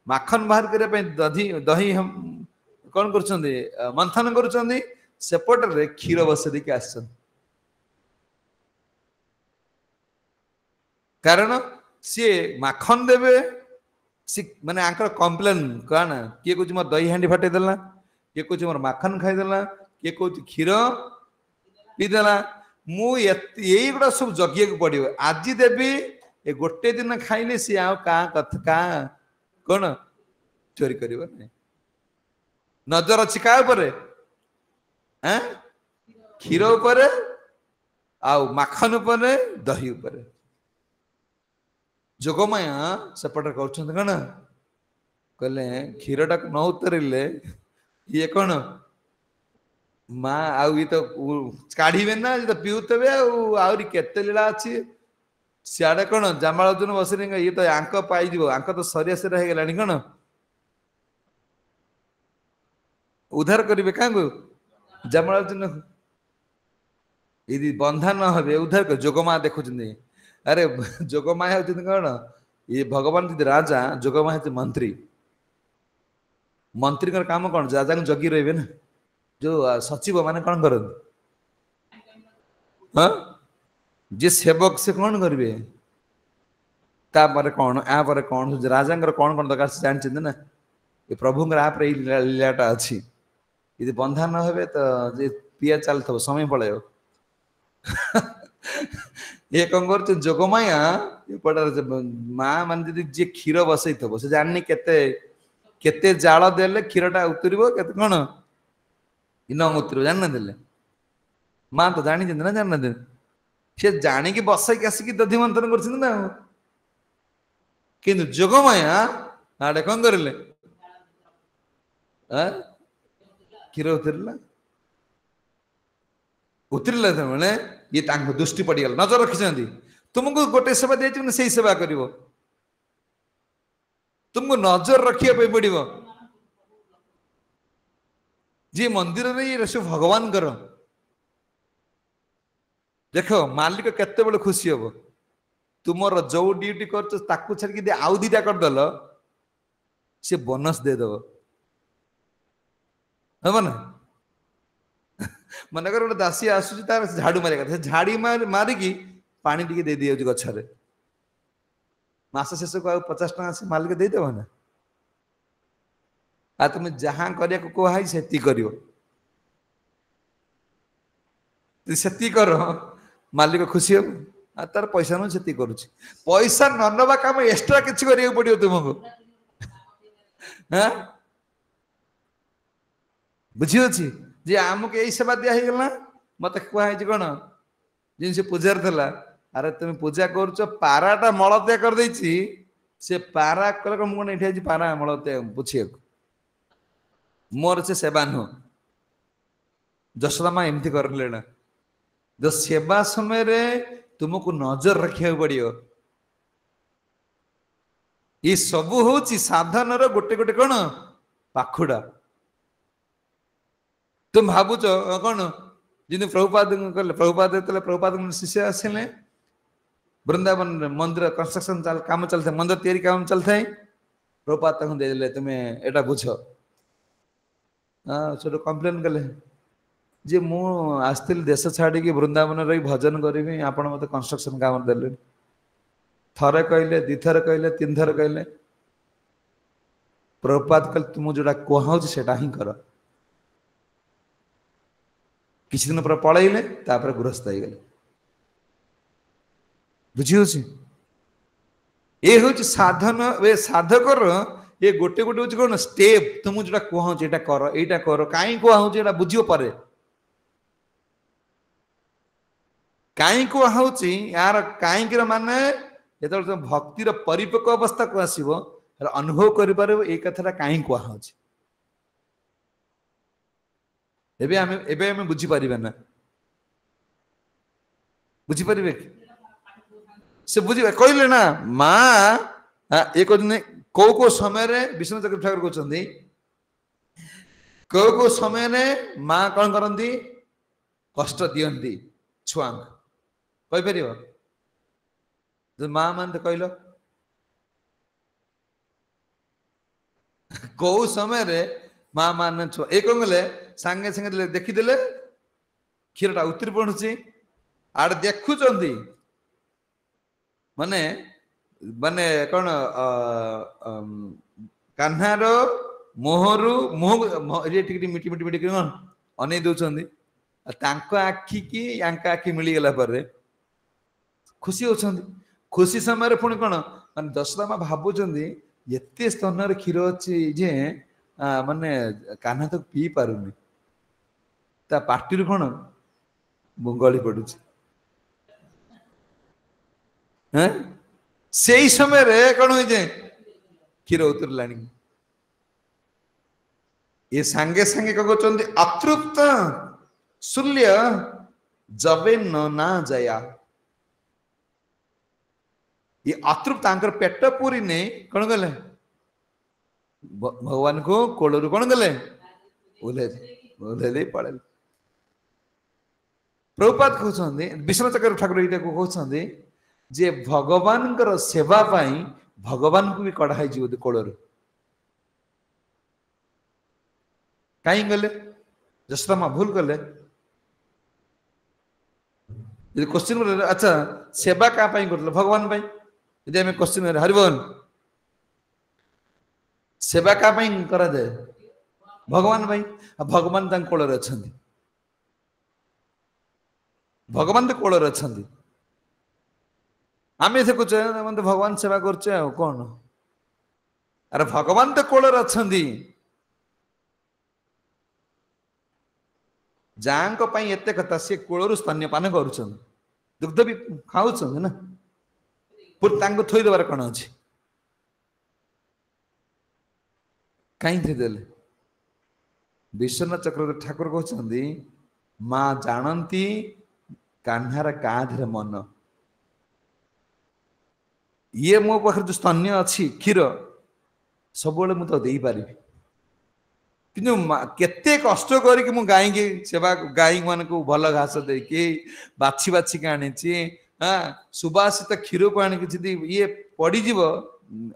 S1: माखन बाहर करने दही दही हम कौन कर मंथन करपटे क्षीर बस देके आस कारण सी माखन देवे सी माने आंकर कम्प्लेन कौन किए कह मोर दही हांडी फाटेदेला किए कह मोर माखन खाईदेला किए कह क्षीर पीदेला यही गुड़ा सब जगिया को पड़ो आज देवी ए गोटे दिन खाइले सी कथा कौन चोरी कर नजर अच्छी क्या क्षीर उपर आ माखन उपर दही उपर जोगमाया सेपटे कहते कौन कहले क्षीर टाक न उतरिले ये कौन माँ आउ ये तो काढ़े ना ये तो पीउते आहरी केते लीला अच्छी सियाड़े कौन जामाल अर्जुन बसने ये तो आंक पाइज आंक तो सरिया सरिया हो गलानी कौन उद्धार करेंगे क्या जामाल अर्जुन यदि बंधा न हे उद्धार कर जोगमा देखुं अरे जोगमा होती कौन ये भगवान जी राजा जोगमा होती मंत्री मंत्री काम कौन राजा को जगी रही ना जो सचिव माने कौन कर जी सेवक से कौन करेंगे तापर कौन यापर कौन राजा कौन कौन दरकार से जानते ना ये प्रभु लीलाटा अच्छी यदि बंधा न हे तो जे पिया चलता समय पड़े ये कौन कर जोगमाया माँ मान जी क्षीर बसई थो से जानी केते जाल देले क्षीरटा उतरब केते कौन इन उतरब जान देले माँ तो जानी ना जान दे सी जाणिकी बसैक आसिक दधि मंथन कर किंतु जोगमाया आड़े कौन करें क्षीर उतरला उतरला मैंने ये दृष्टि पड़गला नजर रखिंट तुमको गोटे सेवा दे से सेवा कर तुमको नजर रखा पड़ो जी मंदिर में ये सब भगवान कर देख मालिक केते बड़े खुशी हम तुमर जो ड्यूटी कर छाड़ी आउ दीटा करदेल सी बोनस देदेव हम ना मन कर गोटे दासी आसूँ तार झाड़ू मारे कथा झाड़ी मारिकी पानी टी दे दी गचरे मास शेष को 50 टका से मालिक देदेव ना आ तुम जहाँ करने को कहुई से कर कर मालिक खुशी हम आ तार पैसा नु से करुच्ची पैसा न नवा काम एक्स्ट्रा किसी करा पड़ो तुमको हाँ बुझी जे आमको यही सेवा दिगला मत कहुई कौन जिन से पूजार थला अरे तुम पूजा करुच पाराटा मलत्या कर से पारा कल मुझे पारा मलत्या पूछे मोर से सेवा नुह जशोदा माँ एमती करले ना जो सेवा समय रे तुमको नजर रखा पड़ो ये सबू हूँ साधन गोटे गोटे कौन पाखुड़ा तुम भावुच कौन जिन प्रभुपाद कले प्रभुपाद शिष्य आसिले वृंदावन मंदिर कंस्ट्रक्शन काम चलता है मंदिर तैयारी काम चलता है प्रभुपाद देदेले तुम्हें एटा बुझ छोट कंप्लेन कले जे मु आसती देश छाड़ी वृंदावन रही भजन करी आपण मत कंस्ट्रक्शन काम देले थरे कहले दिथर कहले तीन थर कहले प्रभुपाद कहले तुम जोटा कहूँ सेटा ही कर किसी दिन पर पलैले गृहस्थ हो गले बुझी ये हूँ साधन वे साधकर ये गोटे गोटे हूँ कौन स्टेप तुम जो कहूँ यहाँ कर कहीं कहूँ यहाँ बुझ पारे कहीं कहूँ यार कहीं माने जो तुम भक्तिर परिपक्व अवस्था को आसब अनुभव कर ये कथा कहीं कहूँ एबे हमें बुझी पारिबे ना बुझी पारिबे से बुझी कहले ना माँ ये कहते को समय रे विष्णु चक्र ठाकुर कहते को समय रे माँ कौन करती कष्ट दियंती छुआ कहीपर जो माँ मान तो कहल कौ समय रे माँ मान छुआ ये कौन गले सांगे सांगे देखीदे क्षीरटा उतरी पड़ुची आड़े देखुं माने माने कौन कान्हार मोहरु मुह मिटी मिटी मिटी कौन अनै दौरान आखि की आखि मिलगला खुशी होती खुशी समय पुणी कौन मान दशरथ माँ भावुं एत स्तन क्षीर अच्छी जे माने कान्हा तो पी पारुनी ता पार्टी कौन गली पड़ुची सेई समय रे कौन हुई जे क्षीर उतरलानी ये सांगे सांगे कहते अतृप्त शूल्य जबे न ना जया ये अतृप्त आंकर पेट पूरी ने कौन गले भगवान को कोलरू कौन गले ओले ओले पड़े प्रभुपाद कहते विष्णु चक्र ठाकुर ये कहते जे भगवान सेवा पाई भगवान को भी कढ़ाई जीव कोलरू कहीं गले जसोदा भूल कले क्वेश्चन अच्छा सेवा क्या कर भगवान यदि आम क्वेश्चन हरिबोल सेवा क्या करा जाए भगवान भगवान कोल अच्छा भगवान तो कोल अच्छा आम देखुच मतलब भगवान सेवा करचे कौन अरे भगवान तो कोल अच्छा जांको पाई एते कथा से कोलरू स्तन्यपान करूछन दुग्ध भी खाउछन ना पुर तांको थोई देबार कोन अछि काई थे देले विश्वनाथ चक्र ठाकुर कहउछंदी मां जानंती कान्हार काधर मन ये मो पाखर जो स्तन्य अछि क्षीर सबले मु तो देई पारिबी किंतु केते कष्ट करके मु गाई की सेवा गाई मान को भल घास देकी बाछी बाछी के आनी हाँ सुबासित क्षीर को आनी ये पड़ीज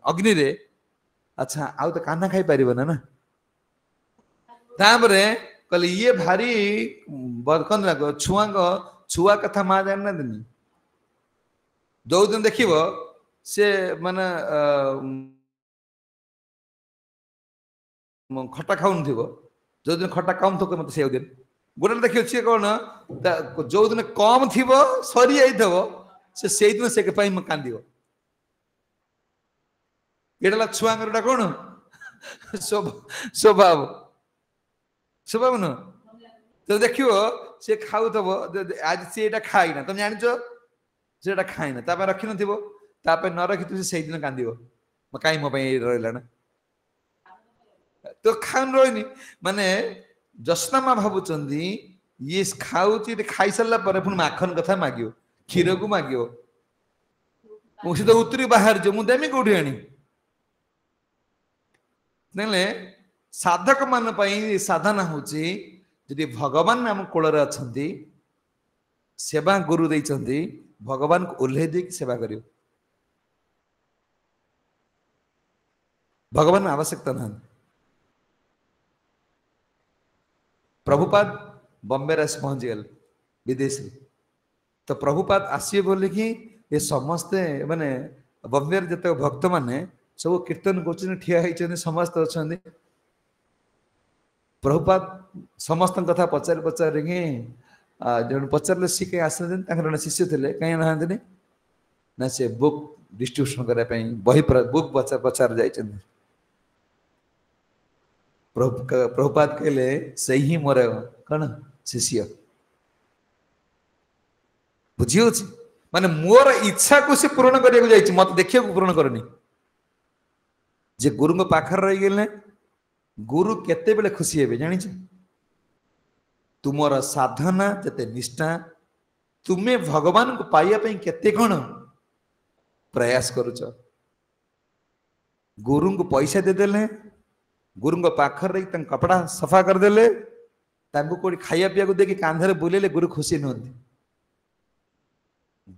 S1: अग्नि रे अच्छा आउ तो कान्हा खाई पार ना तापरे कहले ये भारी कौन लग छुआ छुआ कथा माँ जाना दिन जो दिन देखिब से माने खटा खाऊन थी जो दिन खटा कम थो मत से दिन गोटे देखिए सी कौन जो दिन कम थी सरी जाइए से दिन से कांद ये छुआ कौन स्वभाव स्वभाव न तो देख सी खाऊ आज सी खाईना तुम जान से खाईना रखी न रखी से दिन कांद कहीं मो रहा ना तो खान रोनी माने जसना माँ भावुचंदी ये खाऊची खाई सारा पर पुणी माखन कथा मागियो क्षीर को मागियो मुझे तो उतरी बाहर जो मुझे देमी कोठी आनी नले साधक मान पई साधना होची यदि भगवान नाम कोल रे अछंती सेवा गुरु देइचंती भगवान को ओल्हे दे सेवा करियो भगवान आवश्यकता ना प्रभुपाद बॉम्बे रे पहुंच गए विदेश तो प्रभुपाद आसिए बोले कि ये समस्ते माने बॉम्बे जिते भक्त माने सब कीर्तन कर ठिया होती समस्त अच्छा प्रभुपाद समस्त कथा पचार पचार जो पचारे सी कहीं आस जन शिष्य थे कहीं नहांती ना से बुक डिस्ट्रीब्यूशन करने बही बुक पचार जाइए प्रभुपाद कहले से ही मोर कौन शिष्य बुझी माने मोर इच्छा को से पूर्ण करने को मत देखिए पूर्ण करनी जे गुरु पाखर रही गले गुरु केते बेले खुशी हेबे जानी तुमर साधना जते निष्ठा तुम्हें भगवान को पाइया पे केते कौन प्रयास करुच गुरु को पैसा देदेले गुरु पाखर रही कपड़ा सफा करदेले कोई खाया पीया को देखिए कांधे बुलेले गुरु खुशी नुहति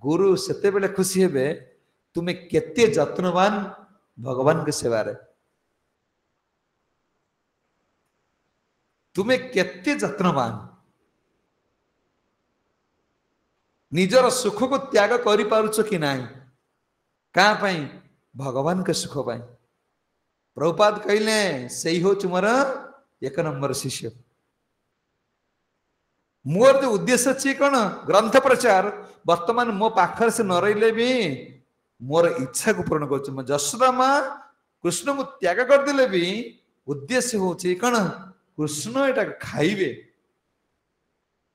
S1: गुरु सेते बेले खुशी हेबे तुम्हें केते जत्नवान भगवान के सेवा रे तुम्हें केते जत्नवान निजर सुख को त्याग करि पारुछ कि नाही का पई भगवान के सुख पई प्रभुपाद कहले से ही हो तुमर एक नंबर शिष्य मोर जो उद्देश्य अच्छी कौन ग्रंथ प्रचार वर्तमान मो पाखर से न रही भी मोर इच्छा को पूर्ण कर जशोदा माँ कृष्ण को त्याग करदे भी उद्देश्य हूँ कौन कृष्ण एटा खाइबे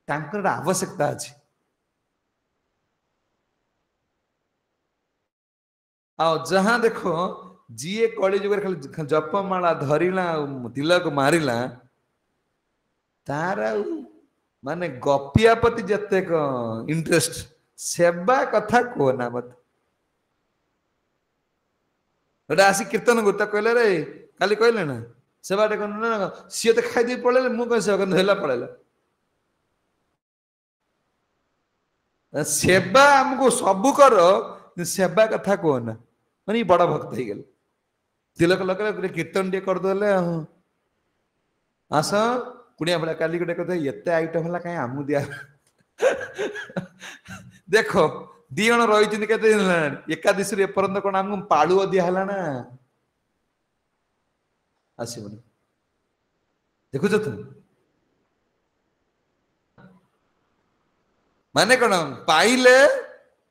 S1: आवश्यकता अच्छी आ जहां देखो जीए कली जुग खाली जपमाला धरिला तिलक मारिला तार माने गपिया प्रति जते इंटरेस्ट सेवा कथा कहना मत आसी कीर्तन गुता कहले रे काली कहले ना सेवा टे ना सी तो खाई पड़े मु कह सेवा कर पड़ेला सेवा आमको सबू कर सेवा कथा कहना माने बड़ भक्त हो गल तिलक लगे कीर्तन टे करदे आस कुड़िया भाई काली गोटे कथा एत आइटम है कहीं आमू दिया देख दी जन रही केते दिन एकादशी एपर्यंत कौन आमको पालुओ दिहला ना आसबनी देखुच तुम माने कौन पाइले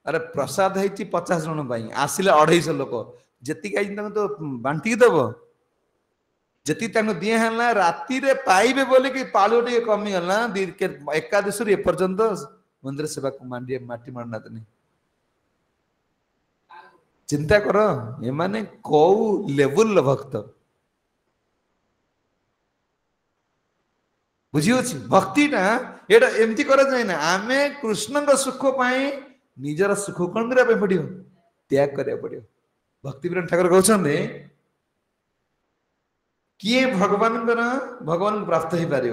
S1: अरे प्रसाद है 50 जन आसिले 250 लोक जी तो बांटिक दब जी दिए है राति रे पाइबे बोले कि पालु टे कमी गला एकादशी एपर्यंत मंदिर सेवा को माटी मारना नहीं चिंता कर ये माने कौ लेवल भक्त बुझी भक्ति ना एटा एमती करा जाए ना आमे कृष्ण का सुख पाई निजर सुख कौन करने पड़ो त्याग करने पड़ो भक्ति विराट ठाकुर कहते किए भगवान को प्राप्त हो पार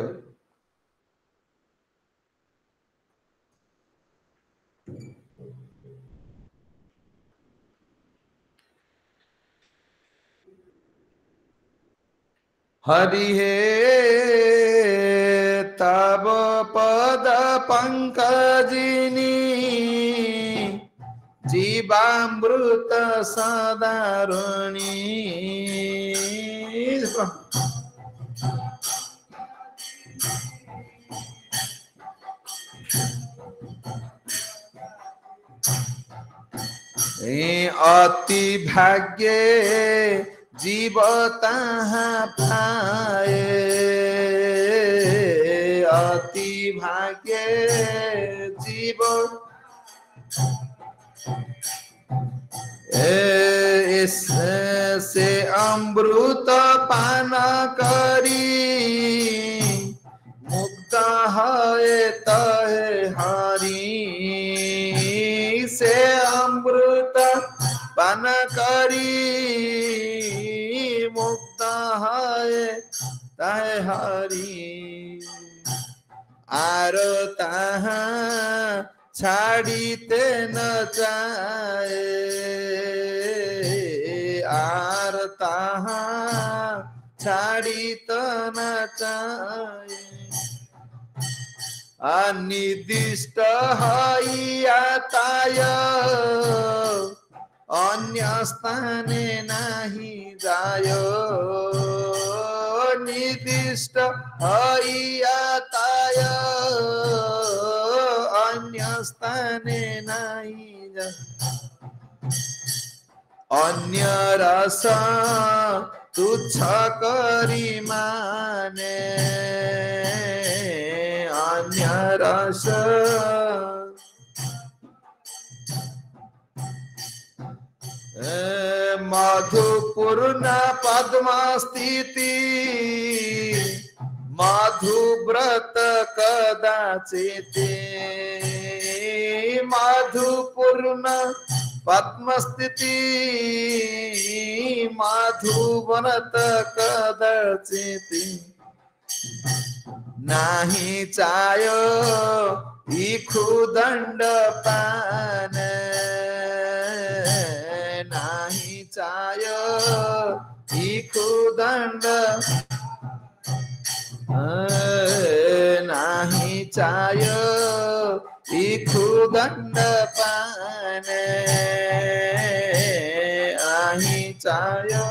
S1: हरि हे तब पद पंकजिनी जीवामृत सदारुणी अति भाग्ये जीव ताहाँ पाए अति भाग्ये जीव से अमृत पान करी मुक्त है तहे हरि से अमृत पान करी मुक्त है तहे हरि आर ताहा छाड़ीते न चाहे आर ताहा छाड़ीत न चाहे अनिर्दिष्ट हईयाताय अन्य स्थाने नहीं जायो निर्दिष्ट हईयाताय अन्य स्थाने नहीं जायो अन्य रस तुच्छ करी माने अन्य रस मधुपूर्ण पद्म स्थिति मधुव्रत कदाचित मधुपूर्ण पद्म स्थिति मधुव्रत कदाचित नाही चायो इखु दंड पान नाही चायो इखु दंड नाही चायो इखु दंड पान आही चायो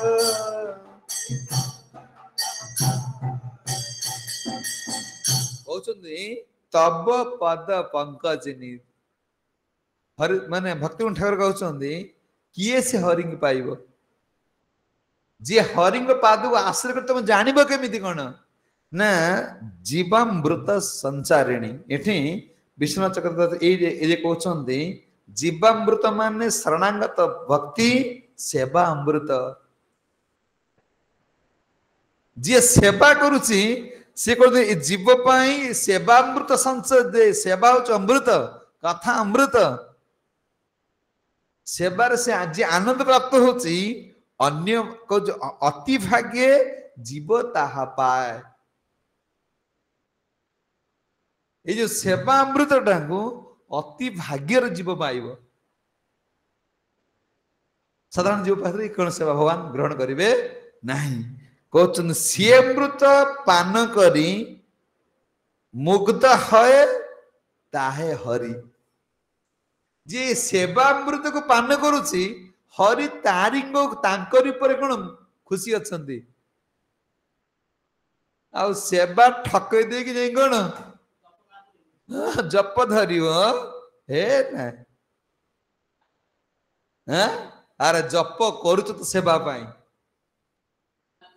S1: तब पद पंकजिनी हरि माने भक्ति ठाकुर कहते किए से हरि पाइब जी हरि पाद को आश्रय कर तुम जान केमी कौन ना जीवामृत संचारिणी एठी विश्वनाथ चक्रवर्ती ये कहते जीवामृत माने शरणागत भक्ति सेवा अमृत जी सेवा करुची सी कहते जीव पाई सेवा अमृत संचय दे सेवा हूँ अमृत कथा अमृत सेवार से आज आनंद प्राप्त होची अन्य को जो अति भाग्य जीव ताहा पाए ये जो सेवा अमृत टाकू अति भाग्यर जीव पाइब साधारण जीव पाखे कौन सेवा भगवान ग्रहण करेंगे नहीं कहते सी अमृत पान करी मुग्ध है ताहे हरि जी सेवा अमृत को पान करुची हरि तारी तांकरी पर कौन खुशी अच्छी आ सेवा ठकई दे कि कौन जप धर हे ना अरे जप करुच तो सेवा पाई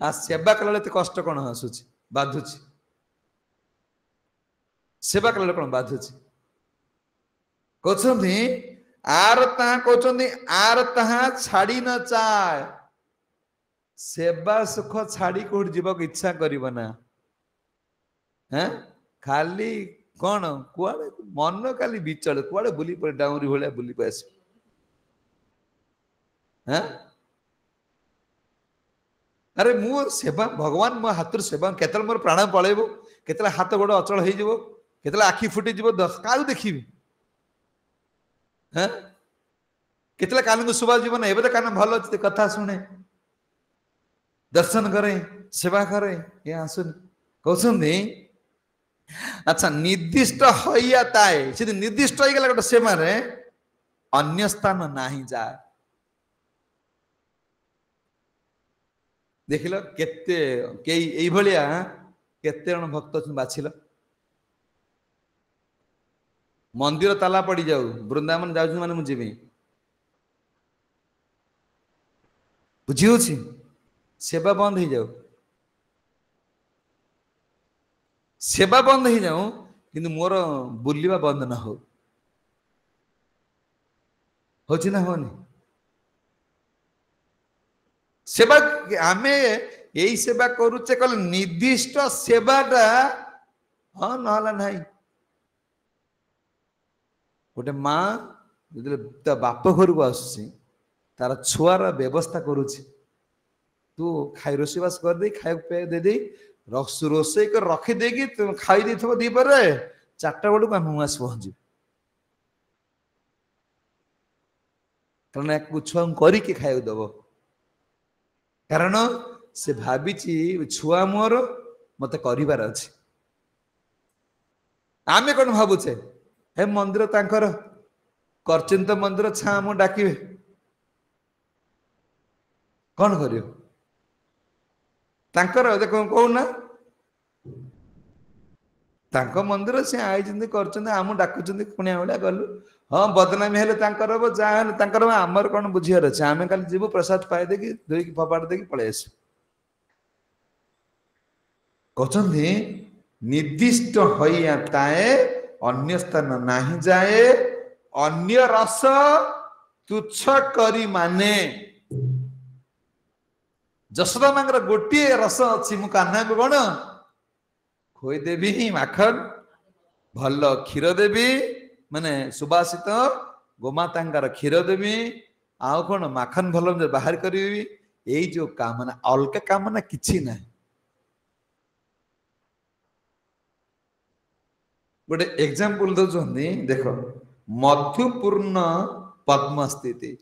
S1: आ सेवा कला कष्ट कौन आसूची बाधुची सेवा कला कौन बाधुची कहते आर ता कहते आर तहा छाड़ी न चाय सेवा सुख छाड़ी कोठ जीवक इच्छा करिव ना हैं खाली कौन कुआड़े मन खाली बिचल कुआड़े बुली पड़े डाउरी भलिया बुली पास हैं अरे मु सेवा भगवान मो हाथ सेवा केतल मोर प्राण पळेबो केतला हाथ गोड़ अचल हो जिवो केतला आखि फुटी जिवो काउ देखिबी हैं केतला कान को सुबा जीवन एबे तो कान भल अछि कथा सुने दर्शन करे सेवा करे ये आसुन कहउछन अच्छा निर्दिष्ट होइया ताए से निर्दिष्ट होई गेला गोटे सेवा रे अन्य स्थान नाही जाए देखिल केते के भलिया केते जन भक्त छ बाछिल मंदिर ताला पड़ी जाऊ वृंदावन जाऊ माने मुझे बुझी सेवा बंद हो जाऊ सेवा बंद हो जाऊ किंतु मोर बुलिबा बंद ना हो होची ना होनी सेवा आमे यही सेवा करुचे कल निर्दिष्ट सेवाटा हाँ ना नहीं गोटे माँ जो बाप घर को आस तार छुआर व्यवस्था करुची तू खाई रोषेईवास कर दे खाई पे दे दे रोषे कर रखी देगी तुम खाई दे दीपर 4टा बेलू आम आस पहुंचू कारण एक छुआ करके खाई दब कारण से भावी छुआ मोर मत कर अच्छे आमे कौन भावुचे हे मंदिर तांकर करचिंत मंदिर छा मु डाकिबे कौन करियो तांकर देखो कहूना तांको मंदिर से आई जंदी करचंदी आमु डाकुचंदी पुण्या भलिया गलु हाँ बदनामी हेले तांकर हो जा हेले तांकर आमर कौन बुझियार अछि आमे खाली जीवु प्रसाद पाए देकी दोई फपाड़ देकी पळे आसु कहचंदी निर्दिष्ट होइया ताए अन्य स्थान नहीं जाए अन्य रस तुच्छ करी माने जशोदा मांगर गोटे रस अच्छी मु कान्हा को कौन खोई देवी माखन भल क्षीर देवी माने सुबासित गोमाता क्षीर देवी आउ कौन माखन भल बाहर करी यही जो कामना अलग कामना किछि ना गोटे एग्जांपल दौरान देख मधुपूर्ण पद्म स्थिति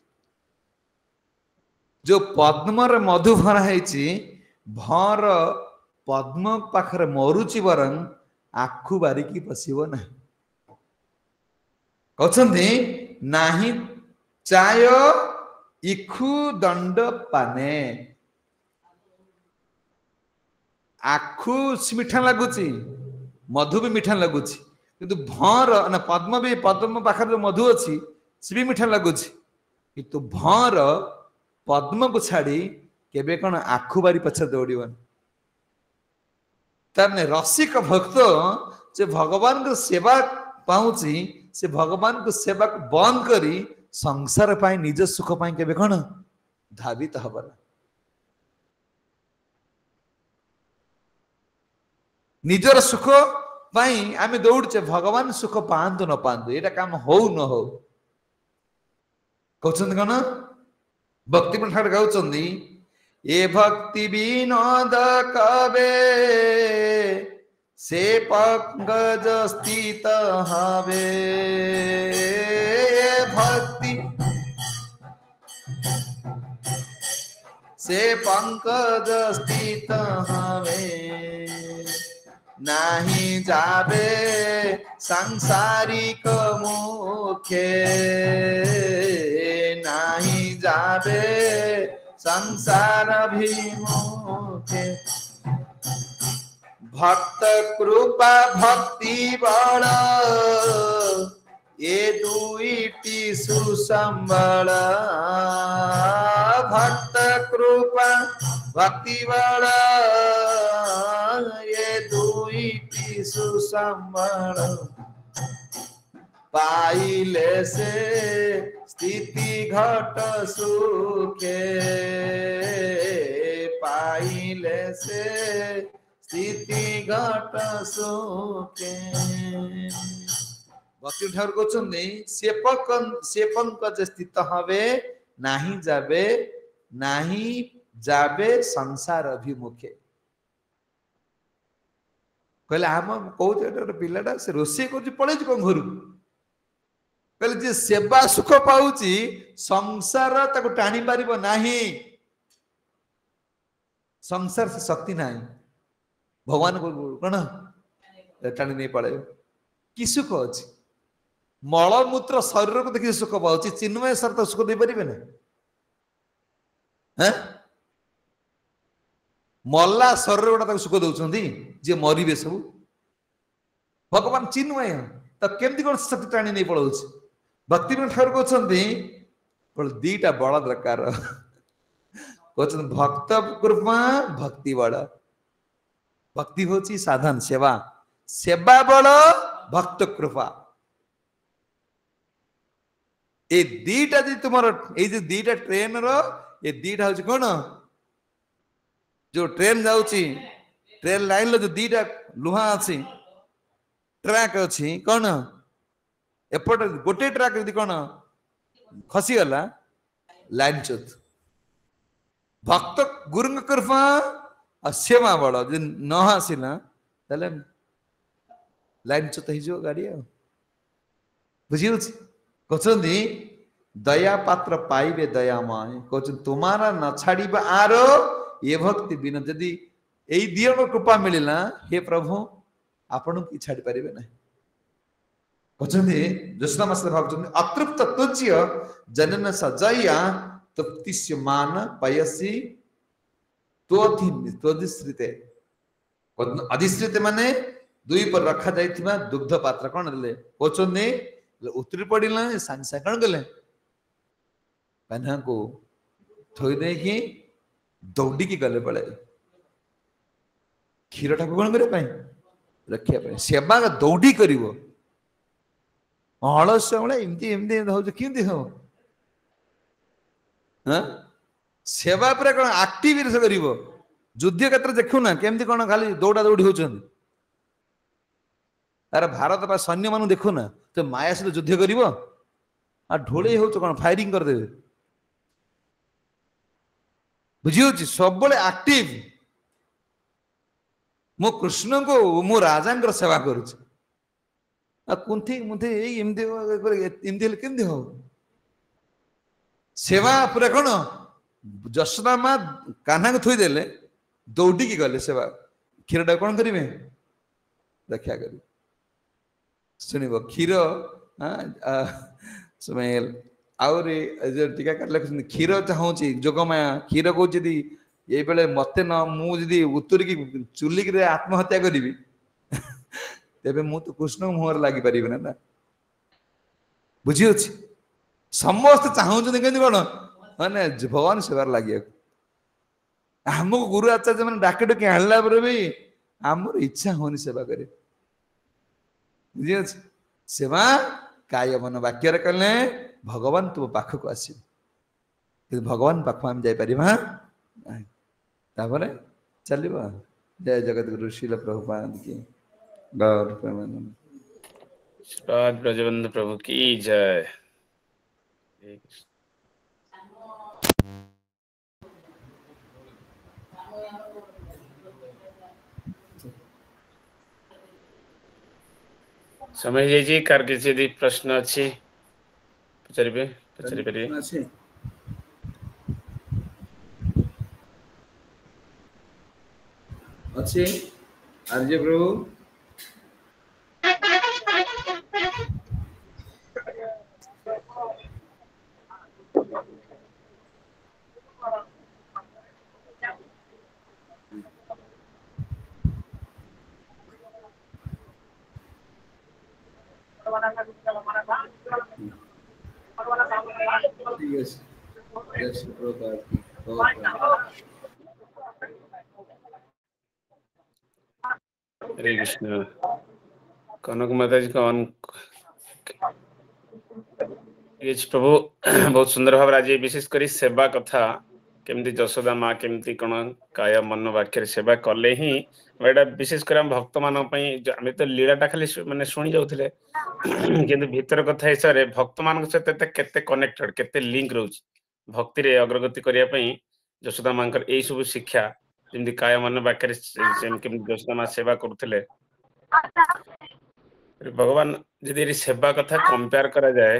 S1: जो पद्म रे मधु भरा भर पद्म पाखरे मरुची वरं आखु बारिकी पशिब ना कहते नाही चाय इखु दंड पाने आखु मीठा लगुची मधु भी मीठा लगुची किंतु भर ना पद्म पाखर जो मधु अच्छी सी भी मीठा लगुची किंतु भर पद्म को छाड़ी केबे कौन आखु बारी पछे दौड़न ताने रसिक भक्त जे भगवान को सेवा पाउची से भगवान को सेवा को बंद करी संसार पाई निज सुख पाई केबे कौन धावित हब ना निजर सुख पाई आमे दौड़चे भगवान सुख पांतु न पांतु एटा काम हो न हो कहउछन कन भक्ति ठाकुर गाउछन्ती ए भक्ति विनोद कबे से पंकज स्थित हवे भक्ति से पंकज स्थित हवे नाही जाबे सांसारिक मुखे नाही जाबे संसार अभिमुखे भक्त कृपा भक्ति बल ये दुईटी सुसंबल भक्त कृपा भक्ति बल ये दुईटी सुसंबल पाइले से स्थिति घट सुखे पाइले से स्थिति घट सुखे भक्ति ठाकुर कहते से पंकज स्थित हवे नाही जाबे संसार अभिमुखे कहले आम कहते पिलाटा से रोषे कर पड़े कौन घर कहले जे सेवा सुख पाउची संसार ताको टाणी पारिबो नाही संसार से शक्ति नाही भगवान को कौन टाणी नहीं पड़े कि सुख अच्छी मलमूत्र शरीर को देखिए सुख पाउची चिन्मय सर तो सुख दे परिबे ना मल्ला शरीर गोटा सुख दौरान जी मरबे सब भगवान चिन्मय तो केमती कौन शक्ति टाणी नहीं पड़ाऊँ भक्ति ठाकुर कहते दीटा बल दरकार कहते भक्त कृपा भक्ति बल भक्ति होची साधन सेवा सेवा बल भक्त कृपा ए दीटा जी तुम ये दीटा ट्रेन रो ये दीटा हूँ कौन जो ट्रेन जाऊँची ट्रेन लाइन लो जो दीटा लुहा अच्छी ट्रैक अच्छी कौन एपट गोटे ट्रैक यदि कौन खसीगला लाइन चुत भक्त गुरु कृपा और सेवा बड़ जो न आसला लाइन चुत हो गाड़ी बुझी कहते दया पात्र पाइबे दयामय कहते तुम्हारा न छाड़ आरो ये भक्ति बिना जदि यही दियों कृपा मिलला हे प्रभु आपण की छाड़ पारे ना कहते ज्योत्ना मास भाव अतृप्त तुज्य जनन सजया तृप्तिस्य मान पयसी त्वधिश्रिते अधिश्रित माने दुई पर रखा जाइथिबा दुग्ध पात्र कौन देले कहते उतरी पड़ा सांगे सांगे कौन गले कान्हा को थोई दे कि दौड़ी की गले पड़े क्षीर टा कौन करने रखा सेवा दौड़ी कर अलस्य एमती हो सेवा पर कौन एक्टिव कर युद्ध क्षेत्र देखु ना केमती कौन खाली दौड़ा दौड़ी होती तार भारत पा सैन्य मान देखु ना तो माया सहित युद्ध कर ढोले हो कौन फायरिंग करदे बुझी सब एक्टिव मो कृष्ण को मो राजा सेवा कुंथी मुंथी एमती हो सेवा पूरा कौन जशोदा माँ कान्हा को थोईदेले दौड़ी की गले सेवा क्षीर टा कौन करेंगे रक्षा कर शुणव क्षीर आहरी टीका क्षीर चाहूँगी जोगमाया क्षीर कौच ये बेले मत न मुझे उतरिकी चुलिक आत्महत्या करी तेरे मु तो कृष्ण मुहर लगी पारि ना बुझी अच्छी समस्त चाहते कौन मैंने भगवान सेवार लगे आमको गुरु आचार्य मैंने डाके डके आणला भी आमर इच्छा होनी सेवा करे बुझी अच्छी सेवा काय मन वाक्य कले भगवान तुम पाखक आस कि भगवान पाखु आम जाई परिबा तापरे चलिबा। जय जगत गुरु श्रील प्रभुपाद की गौर प्रेमानंद।
S2: श्रीपाद ब्रजबंधु प्रभु की जय। समय जी कार किसी दी प्रश्न अच्छी पचारिबे पचारि परिबे
S1: अच्छे आर्य प्रभु ठीक है जय श्री प्रभुपाद की
S2: हरे कृष्ण। कनक माता जी का प्रभु बहुत सुंदर भाव आज विशेष कर सेवा कथा केमती जशोदा माँ केमती कौन काय मन वाक्य सेवा कले ही एटा विशेष कर भक्त मान आम तो लीलाटा खाली माने शुणी जाऊे किंतु भीतर कथा हिसाब भक्त मान सहित केते कनेक्टेड केते लिंक रोच भक्ति रे अग्रगति करने जशोदा माँ यही सब शिक्षा जमी काय मन वाक्य जशोदा माँ सेवा करुले भगवान जदि सेवा कथा कंपेयर करा जाए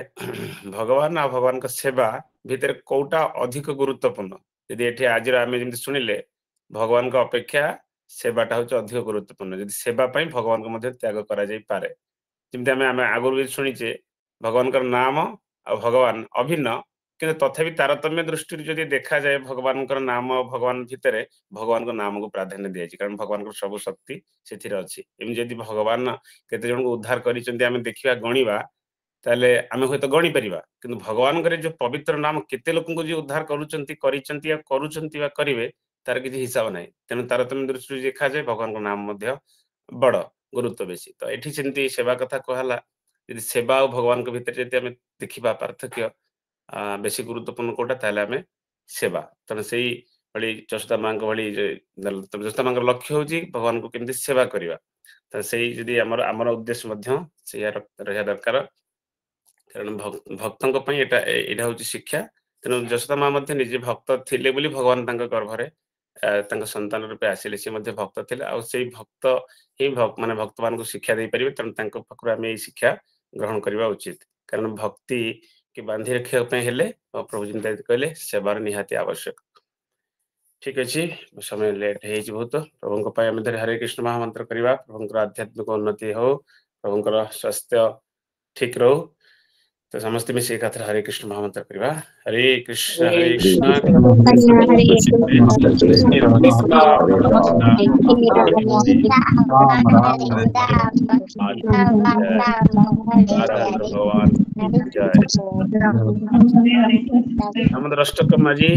S2: भगवान आ भगवान का सेवा भितर कोटा अधिक गुरुत्वपूर्ण यदि एठी आज आम जमी शुणिले भगवान का अपेक्षा सेवाटा हूँ अधिक गुरुत्वपूर्ण यदि सेवा पाई भगवान को त्याग करा जाई पारे जमी आम आगुरी भी शुणीचे भगवान का नाम आ भगवान अभिन्न किंतु तथापि तारतम्य दृष्टि जदि देखा जाए भगवान नाम भगवान भितर भगवान नाम को प्राधान्य दिया कारण भगवान सब शक्ति से अच्छी एम जदि भगवान केते जन को उद्धार करें देखा गणिबा ताले आमे होय तो गणी परिबा किंतु भगवान करे जो पवित्र नाम केते लोक को जो उद्धार करूचंती या करिवे तार किसी हिसाब नहीं तेणु तारतम्य दृष्टि देखा जाए भगवान नाम बड़ गुरुत्व बेसी तो एठी सेमती सेवा कथा कहला यदि सेवा और भगवान के भितर यदि आमे देखिबा पार्थक्य बेसी गुरुत्वपूर्ण कोटा ताले आमे सेवा तेणु से भली जशोदा माँ भली जशोदा माँ लक्ष्य हूँ भगवान को केमती सेवा करवा तो से जदि आमर उद्देश्य रहा दरकार कारण भक्तों यहाँ हूँ शिक्षा तेणु जशोदा माँ निजे भक्त थिले बोली भगवान गर्भरे संतान रूपे आसिले सी भक्त थे आई भक्त ही माने भक्त मान को शिक्षा दे पारे तेणु पाखु आम यही शिक्षा ग्रहण करवा उचित कारण भक्ति कि बांधि रखापे प्रभु जी कहले सेवार निहाती आवश्यक। ठीक अच्छे समय लेट हो बहुत प्रभु हरे कृष्ण महामंत्र करवा प्रभु आध्यात्मिक उन्नति हो प्रभुंर स्वास्थ्य ठीक रो तो समस्त मिसे कथा हरे कृष्ण महामंत्र करवा हरे कृष्ण भगवान अष्टकम जी